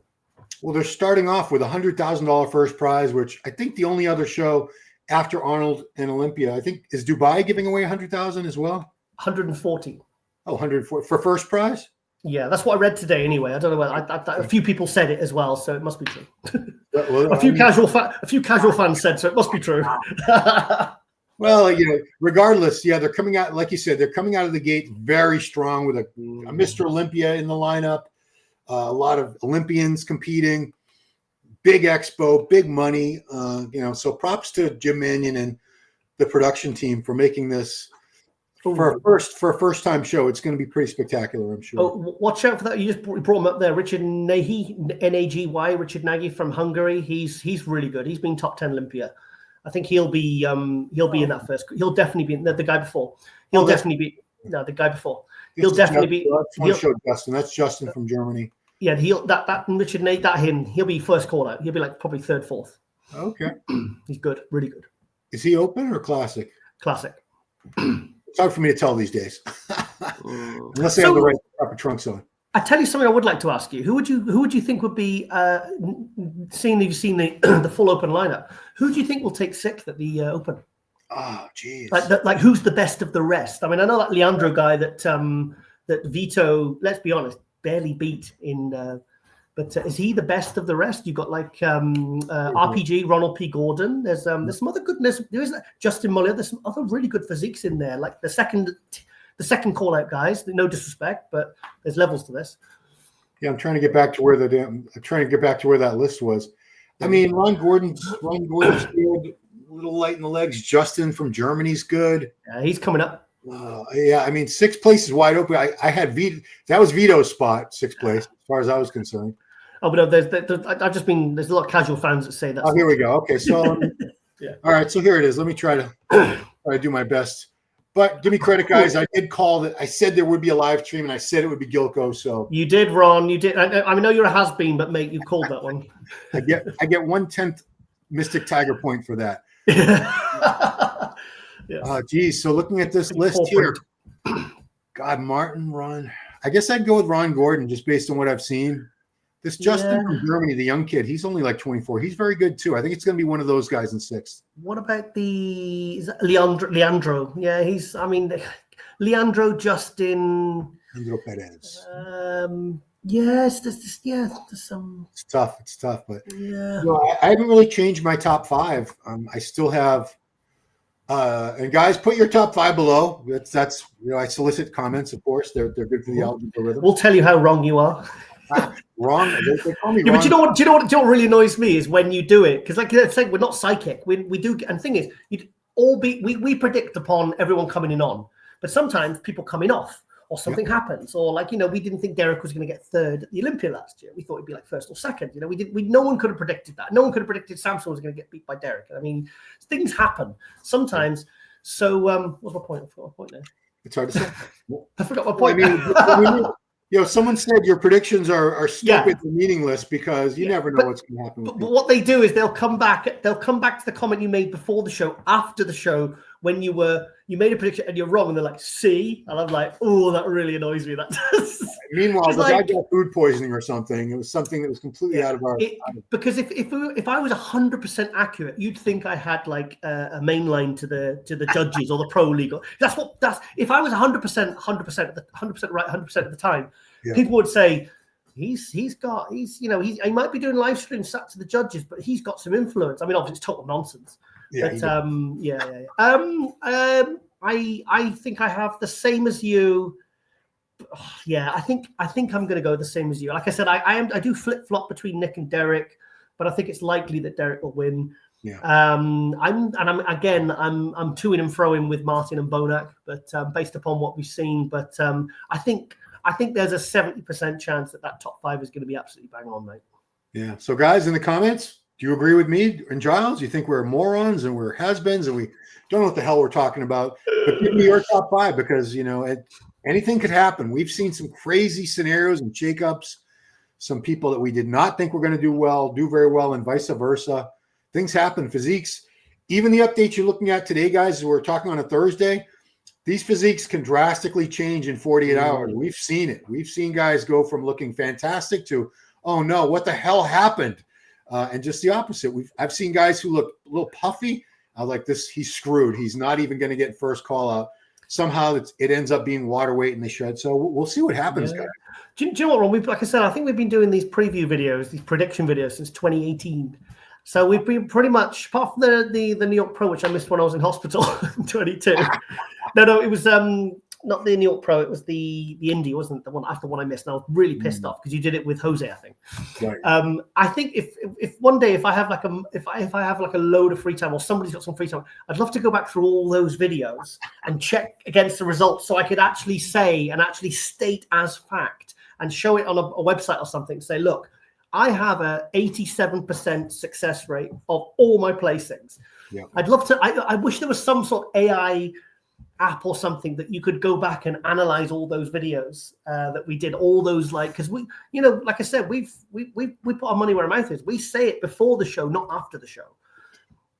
Well, they're starting off with $100,000 first prize, which I think the only other show after Arnold and Olympia. I think, is Dubai giving away 100,000 as well? 140. Oh, 140 for first prize? Yeah, that's what I read today. Anyway, I don't know whether a few people said it as well, so it must be true. Well, a few casual fans said so. It must be true. Well, regardless, yeah, they're coming out, like you said, they're coming out of the gate very strong with a Mr. Olympia in the lineup, a lot of Olympians competing, big expo, big money. So props to Jim Mannion and the production team for making this for a first time show. It's going to be pretty spectacular, I'm sure. Oh, watch out for that! You just brought him up there, Richard Nagy, Nagy, Richard Nagy from Hungary. He's really good. He's been top 10 Olympia. I think he'll be in that first. He'll definitely be the guy before. He'll definitely be the guy before. He'll definitely be. Show Justin. That's Justin from Germany. Yeah, that Richard Nate, he'll be first call out. He'll be like probably third, fourth. Okay. He's good, really good. Is he open or classic? Classic. It's hard for me to tell these days, unless they have the right proper trunks on. I tell you something I would like to ask you. Who would you think would be seeing you've seen the full open lineup? Who do you think will take sixth at the Open? Oh, geez. Like who's the best of the rest? I mean, I know that Leandro guy that Vito, let's be honest, barely beat in. But is he the best of the rest? You've got like RPG, Ronald P. Gordon. There's some other goodness. There is Justin Muller. There's some other really good physiques in there. Like the second call out guys. No disrespect, but there's levels to this. Yeah, I'm trying to get back to where that list was. I mean, Ron Gordon's good. A little light in the legs. Justin from Germany's good. Yeah, he's coming up. Yeah, I mean, sixth place is wide open. I had Vito. That was Vito's spot, sixth place, as far as I was concerned. Oh, but no, there's a lot of casual fans that say that. Oh, here we go. Okay, so yeah. All right, so here it is. Let me try to do my best. But give me credit, guys. I did call that. I said there would be a live stream, and I said it would be Gilco. So you did, Ron. You did. I know you're a has-been, but mate, you called that one. I get 1/10 Mystic Tiger point for that. Yeah. Geez. So looking at this list here, God, Martin, Ron. I guess I'd go with Ron Gordon just based on what I've seen. This Justin from Germany, the young kid, he's only like 24. He's very good too. I think it's going to be one of those guys in sixth. What about Leandro? Yeah, Leandro, Justin. Leandro Perez. Yes, there's some. It's tough, but yeah. I haven't really changed my top five. I still have. And guys, put your top five below. That's I solicit comments, of course. They're good for the algorithm. We'll tell you how wrong you are. Wrong. They call me yeah, wrong. But do you know what really annoys me is when you do it, because like I said, we're not psychic. We do, and the thing is, we predict upon everyone coming in on, but sometimes people coming off or something happens, or like we didn't think Derek was going to get third at the Olympia last year. We thought he'd be like first or second. No one could have predicted that. No one could have predicted Samson was going to get beat by Derek. I mean, things happen sometimes. So what's my point? I forgot my point now. It's hard to say. I forgot my point. Someone said your predictions are stupid and meaningless because you never know what's going to happen. But what they do is they'll come back to the comment you made before the show, after the show, when you made a prediction and you're wrong, and they're like, "See," and I'm like, "Oh, that really annoys me." That does. Meanwhile, the guy got food poisoning or something. It was something that was completely out of our. Because if I was 100% accurate, you'd think I had like a main line to the judges or the pro league. That's if I was 100% right 100% of the time, people would say he might be doing live streams sat to the judges, but he's got some influence. I mean, obviously it's total nonsense. I think I have the same as you. Yeah, I think I'm going to go the same as you. Like I said, I do flip flop between Nick and Derek, but I think it's likely that Derek will win. Yeah. I'm to and fro with Martin and Bonac, but based upon what we've seen, but I think there's a 70% chance that top five is going to be absolutely bang on, mate. Yeah. So guys, in the comments, do you agree with me and Giles? You think we're morons and we're has-beens and we don't know what the hell we're talking about? But give me your top five because anything could happen. We've seen some crazy scenarios and shakeups. Some people that we did not think were going to do very well, and vice versa. Things happen. Physiques, even the updates you're looking at today, guys, we're talking on a Thursday. These physiques can drastically change in 48 hours. We've seen it. We've seen guys go from looking fantastic to, oh no, what the hell happened? And just the opposite. I've seen guys who look a little puffy. I was like, he's screwed. He's not even going to get first call out. Somehow it ends up being water weight in the shed. So we'll see what happens, guys. Do you know what, Ron? Like I said, I think we've been doing these preview videos, these prediction videos since 2018. So we've been pretty much, apart from the New York Pro, which I missed when I was in hospital in 22. No, it was not the New York Pro. It was the Indy, wasn't it? The one after one I missed. And I was really pissed off because you did it with Jose, I think. Right. I think if one day if I have like a load of free time or somebody's got some free time, I'd love to go back through all those videos and check against the results so I could actually say and actually state as fact and show it on a website or something. Say, look, I have a 87% success rate of all my placings. Yeah. I'd love to. I wish there was some sort of AI app or something that you could go back and analyze all those videos that we did, all those, like, because we, you know, like I said, we put our money where our mouth is. We say it before the show, not after the show.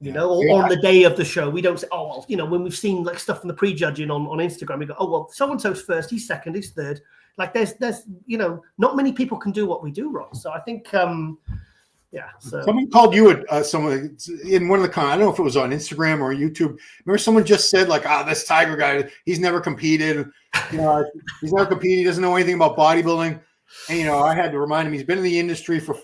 You know, or on the day of the show. We don't say, oh, well, you know, when we've seen like stuff from the pre-judging on Instagram, we go, oh, well, so-and-so's first, he's second, he's third. Like there's, you know, not many people can do what we do, Ron. So I think, yeah. So someone called you someone in one of the comments. I don't know if it was on Instagram or YouTube. Remember, someone just said like, this Tiger guy, he's never competed. You know, he's never competed. He doesn't know anything about bodybuilding. And you know, I had to remind him he's been in the industry for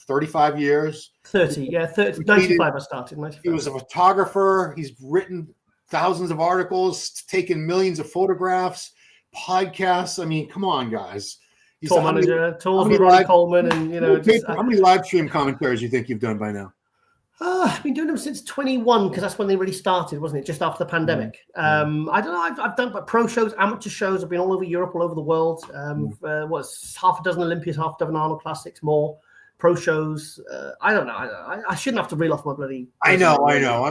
35 years. 30, yeah, 30. 95. I started. 95. He was a photographer. He's written thousands of articles, taken millions of photographs, podcasts. I mean, come on, guys. He's tour manager, tours with Ronnie Coleman, and you know. How many live stream commentaries do you think you've done by now? I've been doing them since 21 because that's when they really started, wasn't it? Just after the pandemic. I don't know. I've done pro shows, amateur shows. I've been all over Europe, all over the world. What's half a dozen Olympias, half a dozen Arnold Classics, more pro shows. I don't know. I shouldn't have to reel off my bloody. I know.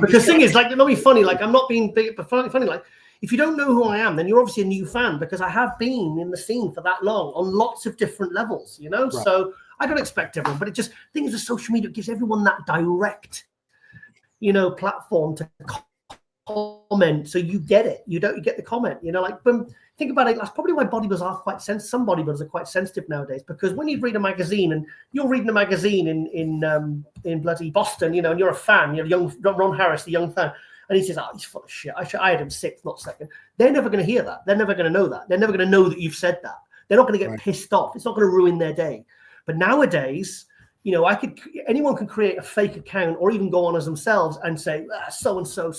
Because the thing is, like, it'll be funny. Like, I'm not being big, but funny. Like, if you don't know who I am, then you're obviously a new fan because I have been in the scene for that long on lots of different levels, you know? Right. So I don't expect everyone, but it just, things with social media, it gives everyone that direct, you know, platform to comment. So you get it. You get the comment, you know, like, boom. Think about it. That's probably why bodybuilders are quite sensitive. Some bodybuilders are quite sensitive nowadays because when you read a magazine and you're reading a magazine in bloody Boston, you know, and you're a fan, you're young Ron Harris, the young fan, and he says, "Oh, he's full of shit. I had him sixth, not second." They're never going to hear that. They're never going to know that. They're never going to know that you've said that. They're not going to get pissed off. It's not going to ruin their day. But nowadays, you know, anyone can create a fake account or even go on as themselves and say, so and so.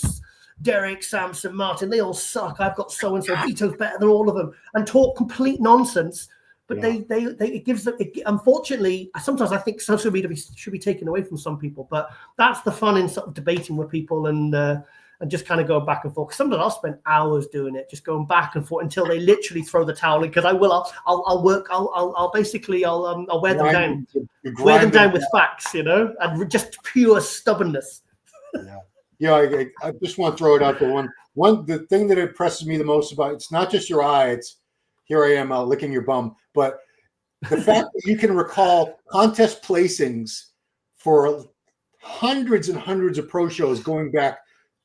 Derek, Samson, Martin, they all suck. I've got so-and-so. Vito's better than all of them, and talk complete nonsense. But it gives them. Unfortunately, sometimes I think social media should be taken away from some people. But that's the fun in sort of debating with people and just kind of go back and forth. Sometimes I'll spend hours doing it, just going back and forth until they literally throw the towel in. Because I will. I'll work. I'll basically wear them down. Wear them down with facts, you know, and just pure stubbornness. Yeah. Yeah, I just want to throw it out there. The thing that impresses me the most about it's not just your eye. It's here I am licking your bum, but the fact that you can recall contest placings for hundreds and hundreds of pro shows going back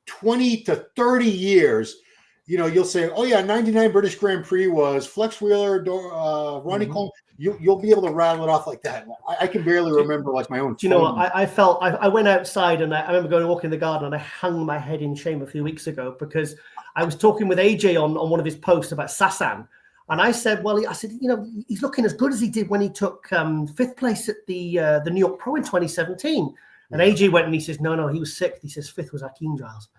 20 to 30 years. You know, you'll say, "Oh yeah, 99 British Grand Prix was Flex Wheeler, Ronnie Coleman." You'll be able to rattle it off like that. I can barely remember like my own. Do you know what? I went outside and I remember going to walk in the garden and I hung my head in shame a few weeks ago because I was talking with AJ on one of his posts about Sasan. And I said, you know, he's looking as good as he did when he took fifth place at the New York Pro in 2017. And AJ went and he says, no, he was sixth. He says fifth was Hakeem Giles.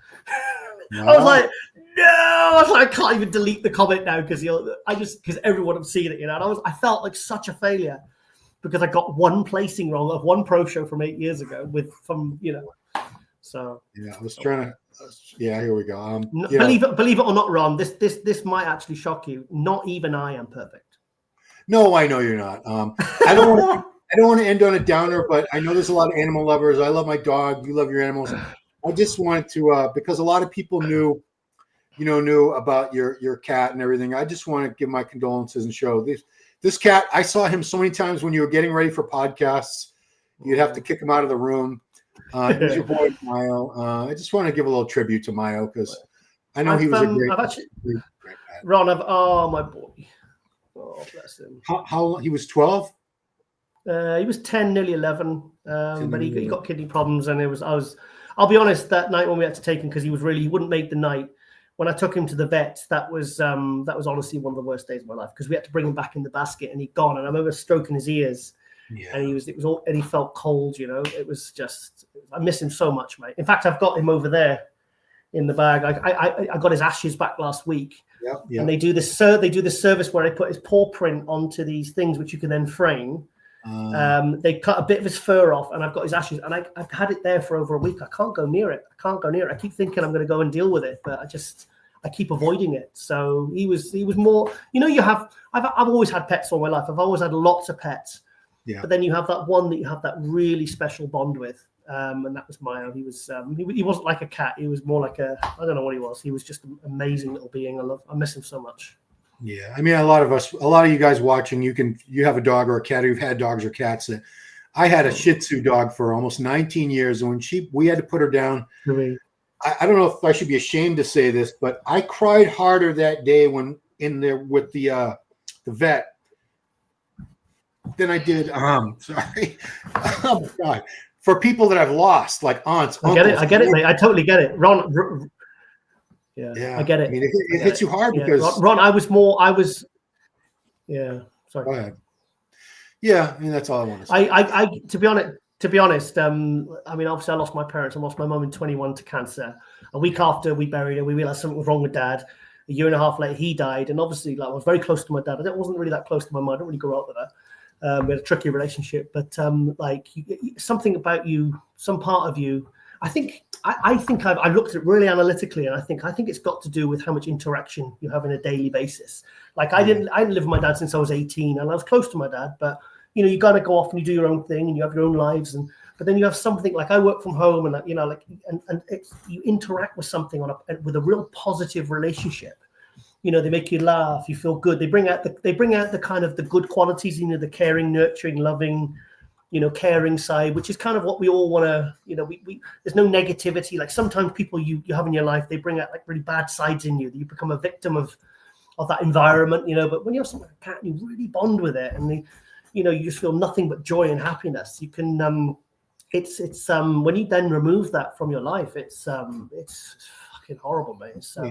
No. I was like, no, I can't even delete the comment now because everyone have seen it, you know. And I felt like such a failure because I got one placing wrong of one pro show from 8 years ago you know. So yeah, I was trying to. Yeah, here we go. Believe it or not, Ron, this might actually shock you. Not even I am perfect. No, I know you're not. I don't want to end on a downer, but I know there's a lot of animal lovers. I love my dog. You love your animals. I just wanted to, because a lot of people knew about your cat and everything. I just want to give my condolences and show this cat. I saw him so many times when you were getting ready for podcasts. You'd have to kick him out of the room. He's your boy, Mayo. I just want to give a little tribute to Mayo because I know he was a great cat. Ron, my boy. Oh, bless him. How he was 12? He was 10, nearly 11. But he got kidney problems, and I'll be honest, that night when we had to take him, because he wouldn't make the night. When I took him to the vet, that was honestly one of the worst days of my life, because we had to bring him back in the basket and he'd gone. And I remember stroking his ears, and he felt cold. It was just, I miss him so much, mate. In fact, I've got him over there in the bag. I got his ashes back last week, and they do this service where they put his paw print onto these things, which you can then frame. They cut a bit of his fur off, and I've got his ashes, and I've had it there for over a week. I can't go near it. I keep thinking I'm going to go and deal with it, but I keep avoiding it. So he was more, I've always had pets all my life. I've always had lots of pets, but then you have that one that you have that really special bond with. And that was Mayo. He wasn't like a cat. He was more like I don't know what he was. He was just an amazing little being. I miss him so much. Yeah. I mean, a lot of you guys watching, you have a dog or a cat, or you've had dogs or cats. I had a Shih Tzu dog for almost 19 years. And when we had to put her down, I don't know if I should be ashamed to say this, but I cried harder that day when in there with the vet than I did. Sorry. Oh my God. For people that I've lost, like aunts, uncles. I get it, mate. I totally get it. Ron. Yeah, I get it. I mean, it hits you hard because Ron, yeah. Sorry. Go ahead. Yeah, I mean, that's all I want to say. I to be honest, I mean, obviously I lost my parents. I lost my mum in 21 to cancer. A week after we buried her, we realized something was wrong with Dad. A year and a half later, he died. And obviously, I was very close to my dad. I wasn't really that close to my mum. I don't really grow up with her. We had a tricky relationship, but something about you, some part of you, I think I've looked at it really analytically, and I think it's got to do with how much interaction you have on a daily basis. Like I didn't live with my dad since I was 18, and I was close to my dad, but you got to go off and you do your own thing, and you have your own lives, but then you have something like I work from home, and you interact with something with a real positive relationship. They make you laugh, you feel good. They bring out the kind of the good qualities, the caring, nurturing, loving, caring side, which is kind of what we all want to, there's no negativity. Like sometimes people you have in your life, they bring out like really bad sides in you, that you become a victim of that environment, but when you have something like a cat, you really bond with it, and you just feel nothing but joy and happiness. You can, it's when you then remove that from your life, it's fucking horrible, mate. So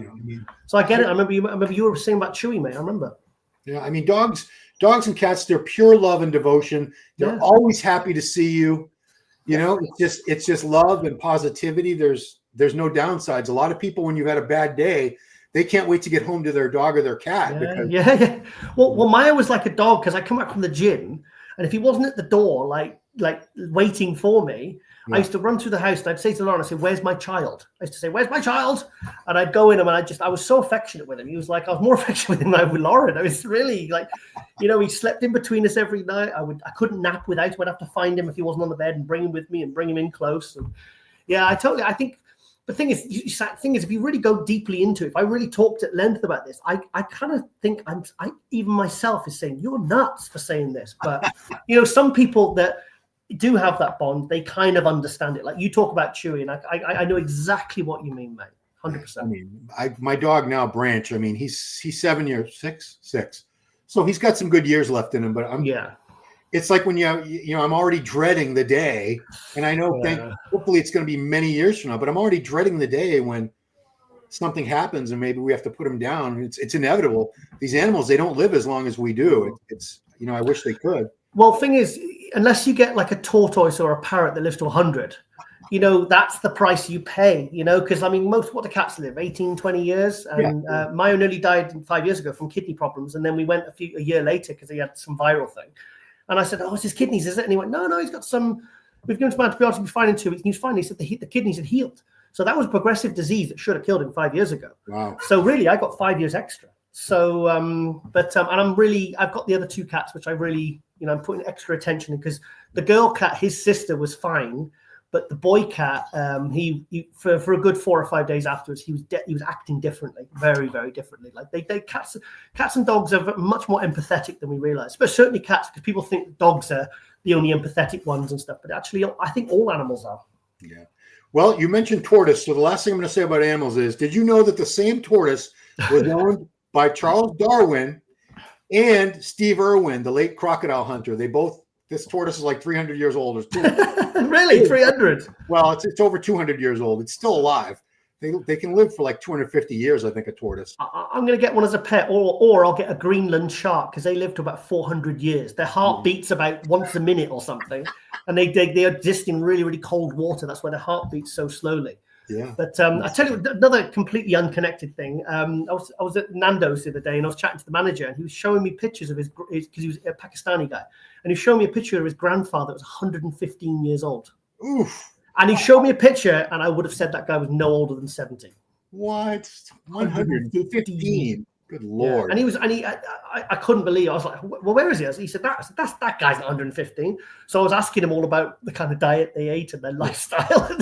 I get it. I remember you were saying about Chewy, mate. I remember. Yeah, I mean, dogs and cats, they're pure love and devotion. They're always happy to see you. It's just love and positivity. There's no downsides. A lot of people, when you've had a bad day, they can't wait to get home to their dog or their cat. Yeah. Well, Maya was like a dog, because I come back from the gym, and if he wasn't at the door, like waiting for me, I used to run through the house, and I'd say to Lauren, I said, "Where's my child?" I used to say, "Where's my child?" And I'd go in him, and I was so affectionate with him. He was like, I was more affectionate with him than I with Lauren. I was really like, he slept in between us every night. I couldn't nap without him. I'd have to find him if he wasn't on the bed and bring him with me and bring him in close. And I think the thing is, if you really go deeply into it, if I really talked at length about this, I kind of think even myself is saying, you're nuts for saying this. But, some people that do have that bond, they kind of understand it. Like you talk about Chewy, and I know exactly what you mean, mate. 100%. I mean, my dog now, Branch, I mean, he's 7 years, six. So he's got some good years left in him, but it's like when I'm already dreading the day, and I know hopefully it's going to be many years from now, but I'm already dreading the day when something happens and maybe we have to put him down. It's inevitable. These animals, they don't live as long as we do. It's I wish they could. Well, thing is, unless you get like a tortoise or a parrot that lives to 100, that's the price you pay, because I mean, what the cats live 18, 20 years. And Maya nearly died 5 years ago from kidney problems. And then we went a year later because he had some viral thing. And I said, "Oh, it's his kidneys, is it?" And he went, "No, he's got some, we've given him some antibiotics, he'll be fine in 2 weeks." And he's fine. He said the kidneys had healed. So that was a progressive disease that should have killed him 5 years ago. Wow. So really, I got 5 years extra. So, and I've got the other 2 cats, which I really, I'm putting extra attention in, because the girl cat, his sister was fine, but the boy cat, he for a good 4 or 5 days afterwards, he was acting differently, very, very differently. Like cats and dogs are much more empathetic than we realize, but certainly cats, because people think dogs are the only empathetic ones and stuff, but actually, I think all animals are. Yeah. Well, you mentioned tortoise, so the last thing I'm going to say about animals is, did you know that the same tortoise was owned by Charles Darwin and Steve Irwin, the late crocodile hunter? They both This tortoise is like 300 years old. Really, 300? Well, it's over 200 years old. It's still alive. They can live for like 250 years, I think, a tortoise. I'm going to get one as a pet, or I'll get a Greenland shark because they live to about 400 years. Their heart beats about once a minute or something, and they exist in really, really cold water. That's why their heart beats so slowly. Yeah. But I tell you another completely unconnected thing. I was at Nando's the other day, and I was chatting to the manager, and he was showing me pictures of his because he was a Pakistani guy, and he was showing me a picture of his grandfather that was 115 years old. Oof. And he showed me a picture, and I would have said that guy was no older than 70. What? 115. Good Lord. Yeah. And I couldn't believe it. I was like, well, where is he? He said, that's that guy's not 115. So I was asking him all about the kind of diet they ate and their lifestyle.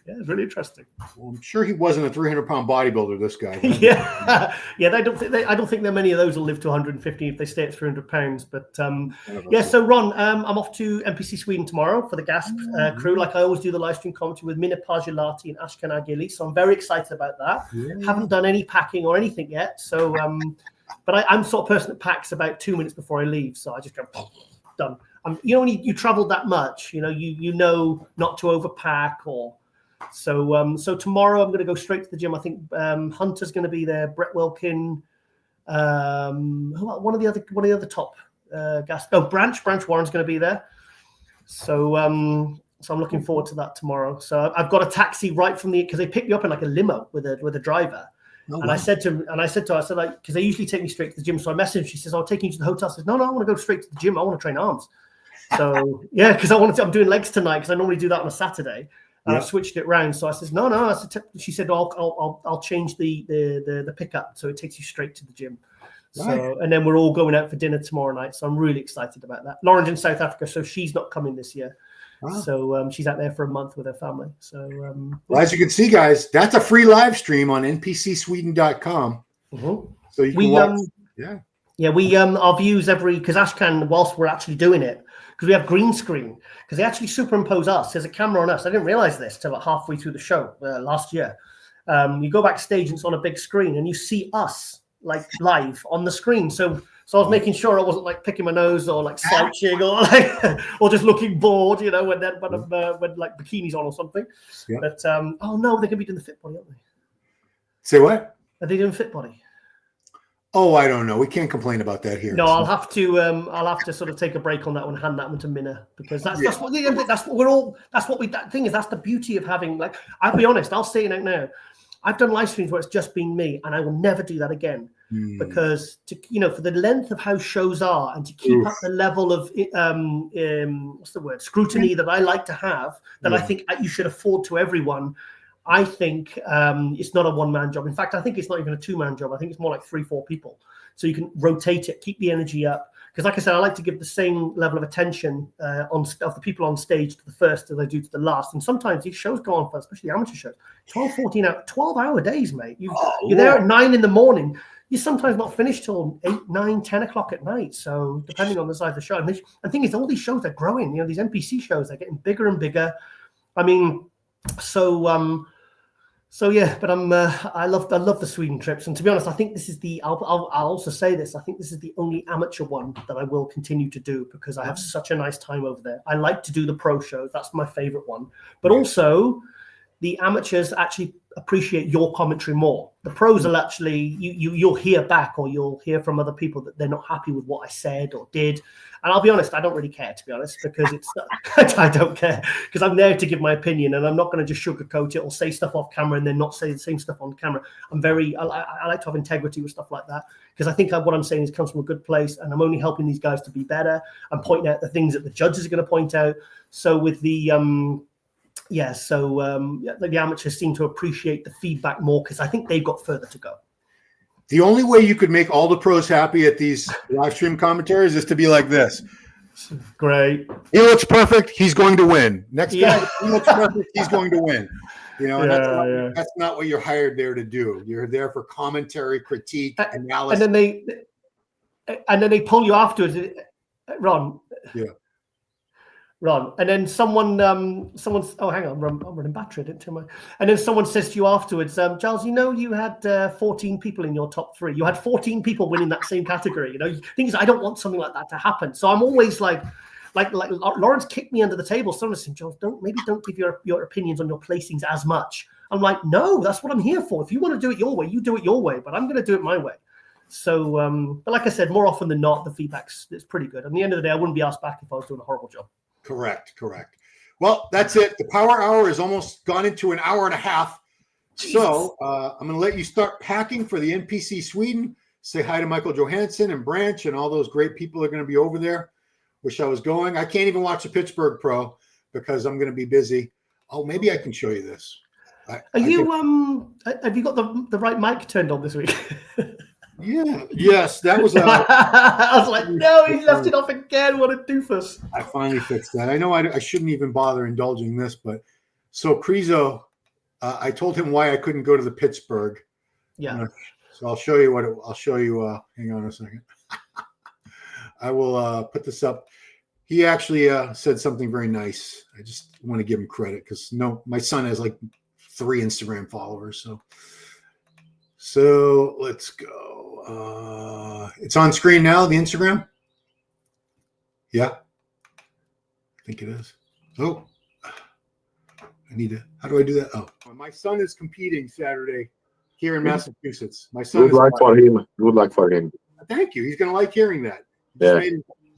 Yeah, it's really interesting. Well, I'm sure he wasn't a 300-pound bodybuilder, this guy. Yeah. I don't think there are many of those will live to 115 if they stay at 300 pounds. But so Ron, I'm off to NPC Sweden tomorrow for the GASP crew. Like I always do the live stream commentary with Mina Pajilati and Ashkan Agili. So I'm very excited about that. Yeah. Haven't done any packing or anything yet. So, but I'm the sort of person that packs about 2 minutes before I leave. So I just go, done. When you travel that much, you know not to overpack or. So tomorrow I'm going to go straight to the gym. I think Hunter's going to be there. Brett Wilkin, one of the other top guys. Oh, Branch Warren's going to be there. So I'm looking forward to that tomorrow. So I've got a taxi right from because they picked me up in like a limo with a driver. Oh, and wow. I said to her, like, because they usually take me straight to the gym. So I messaged. She says, "I'll take you to the hotel." I said, "No, I want to go straight to the gym. I want to train arms." So yeah, because I'm doing legs tonight because I normally do that on a Saturday. I've switched it round. So I said, no. She said, I'll change the pickup so it takes you straight to the gym. Right. So, and then we're all going out for dinner tomorrow night. So I'm really excited about that. Lauren's in South Africa, so she's not coming this year. Wow. So she's out there for a month with her family. So well, as you can see, guys, that's a free live stream on npcsweden.com. Mm-hmm. So you can watch. We our views because Ashkan, whilst we're actually doing it, because we have green screen, because they actually superimpose us. There's a camera on us. I didn't realize this till about halfway through the show last year. You go backstage and it's on a big screen and you see us like live on the screen. So I was making sure I wasn't like picking my nose or like slouching or like or just looking bored, when like bikini's on or something. Yeah. But oh no, they're gonna be doing the fit body, aren't they? Say what? Are they doing fit body? Oh, I don't know. We can't complain about that here. No, I'll have to sort of take a break on that one, and hand that one to Minna, because that's what that thing is. That's the beauty of having, like, I'll be honest, I'll say it out now. I've done live streams where it's just been me, and I will never do that again because for the length of how shows are and to keep up the level of scrutiny that I like to have, that I think you should afford to everyone. I think it's not a one-man job. In fact, I think it's not even a two-man job. I think it's more like 3-4 people. So you can rotate it, keep the energy up. Because like I said, I like to give the same level of attention of the people on stage to the first as I do to the last. And sometimes these shows go on for, especially amateur shows, 12-hour days, mate. You're there at 9 in the morning. You're sometimes not finished till 8, 9, 10 o'clock at night. So depending on the size of the show. And the thing is, all these shows are growing. These NPC shows, they're getting bigger and bigger. I mean, So yeah, but I love the Sweden trips, and to be honest, I think this is I'll also say this. I think this is the only amateur one that I will continue to do because I have such a nice time over there. I like to do the pro shows; that's my favorite one. But also, the amateurs actually appreciate your commentary more. The pros will actually you'll hear back, or you'll hear from other people that they're not happy with what I said or did. And I'll be honest, I don't really care, to be honest, because I don't care, because I'm there to give my opinion, and I'm not going to just sugarcoat it or say stuff off camera and then not say the same stuff on camera. I like to have integrity with stuff like that, because I think what I'm saying comes from a good place, and I'm only helping these guys to be better. I'm pointing out the things that the judges are going to point out. So with the the amateurs seem to appreciate the feedback more because I think they've got further to go. The only way you could make all the pros happy at these live stream commentaries is to be like this. Great. He looks perfect. He's going to win. Next guy, he looks perfect. He's going to win. That's not what you're hired there to do. You're there for commentary, critique, analysis. And then they pull you afterwards, Ron. Yeah. Ron, and then someone's oh, hang on, I'm running battery. I didn't turn my. And then someone says to you afterwards, Giles, you had 14 people in your top 3. You had 14 people winning that same category. Things I don't want something like that to happen. So I'm always like like Lawrence kicked me under the table. Someone said, Joe, don't give your opinions on your placings as much. I'm like, no, that's what I'm here for. If you want to do it your way, you do it your way, but I'm going to do it my way. So, but like I said, more often than not, the feedback's it's pretty good. At the end of the day, I wouldn't be asked back if I was doing a horrible job. Correct. Well, that's it. The power hour has almost gone into an hour and a half. Jesus. So I'm going to let you start packing for the NPC Sweden. Say hi to Michael Johansson and Branch and all those great people that are going to be over there. Wish I was going. I can't even watch the Pittsburgh Pro because I'm going to be busy. Oh, maybe I can show you this. Have you got the right mic turned on this week? Yeah. Yes, that was. I was like, no, he left it off again. What a doofus! I finally fixed that. I know I shouldn't even bother indulging this, but so Krizo, I told him why I couldn't go to the Pittsburgh. Yeah. So I'll show you I'll show you. Hang on a second. I will put this up. He actually said something very nice. I just want to give him credit because my son has like 3 Instagram followers. So let's go. It's on screen now, the Instagram. Yeah, I think it is. Oh, I need to. How do I do that? Oh, my son is competing Saturday here in Massachusetts. My son. Good luck for him. Good luck for him. Thank you. He's going to like hearing that.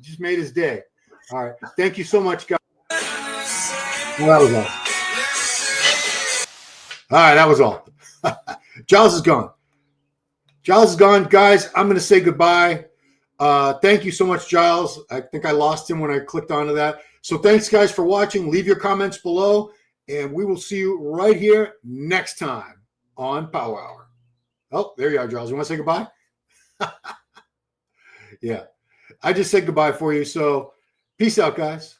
Just made his day. All right. Thank you so much, guys. Well, that was all. All right, that was all. Giles is gone. Giles is gone. Guys, I'm going to say goodbye. Thank you so much, Giles. I think I lost him when I clicked onto that. So thanks, guys, for watching. Leave your comments below, and we will see you right here next time on Power Hour. Oh, there you are, Giles. You want to say goodbye? Yeah. I just said goodbye for you. So peace out, guys.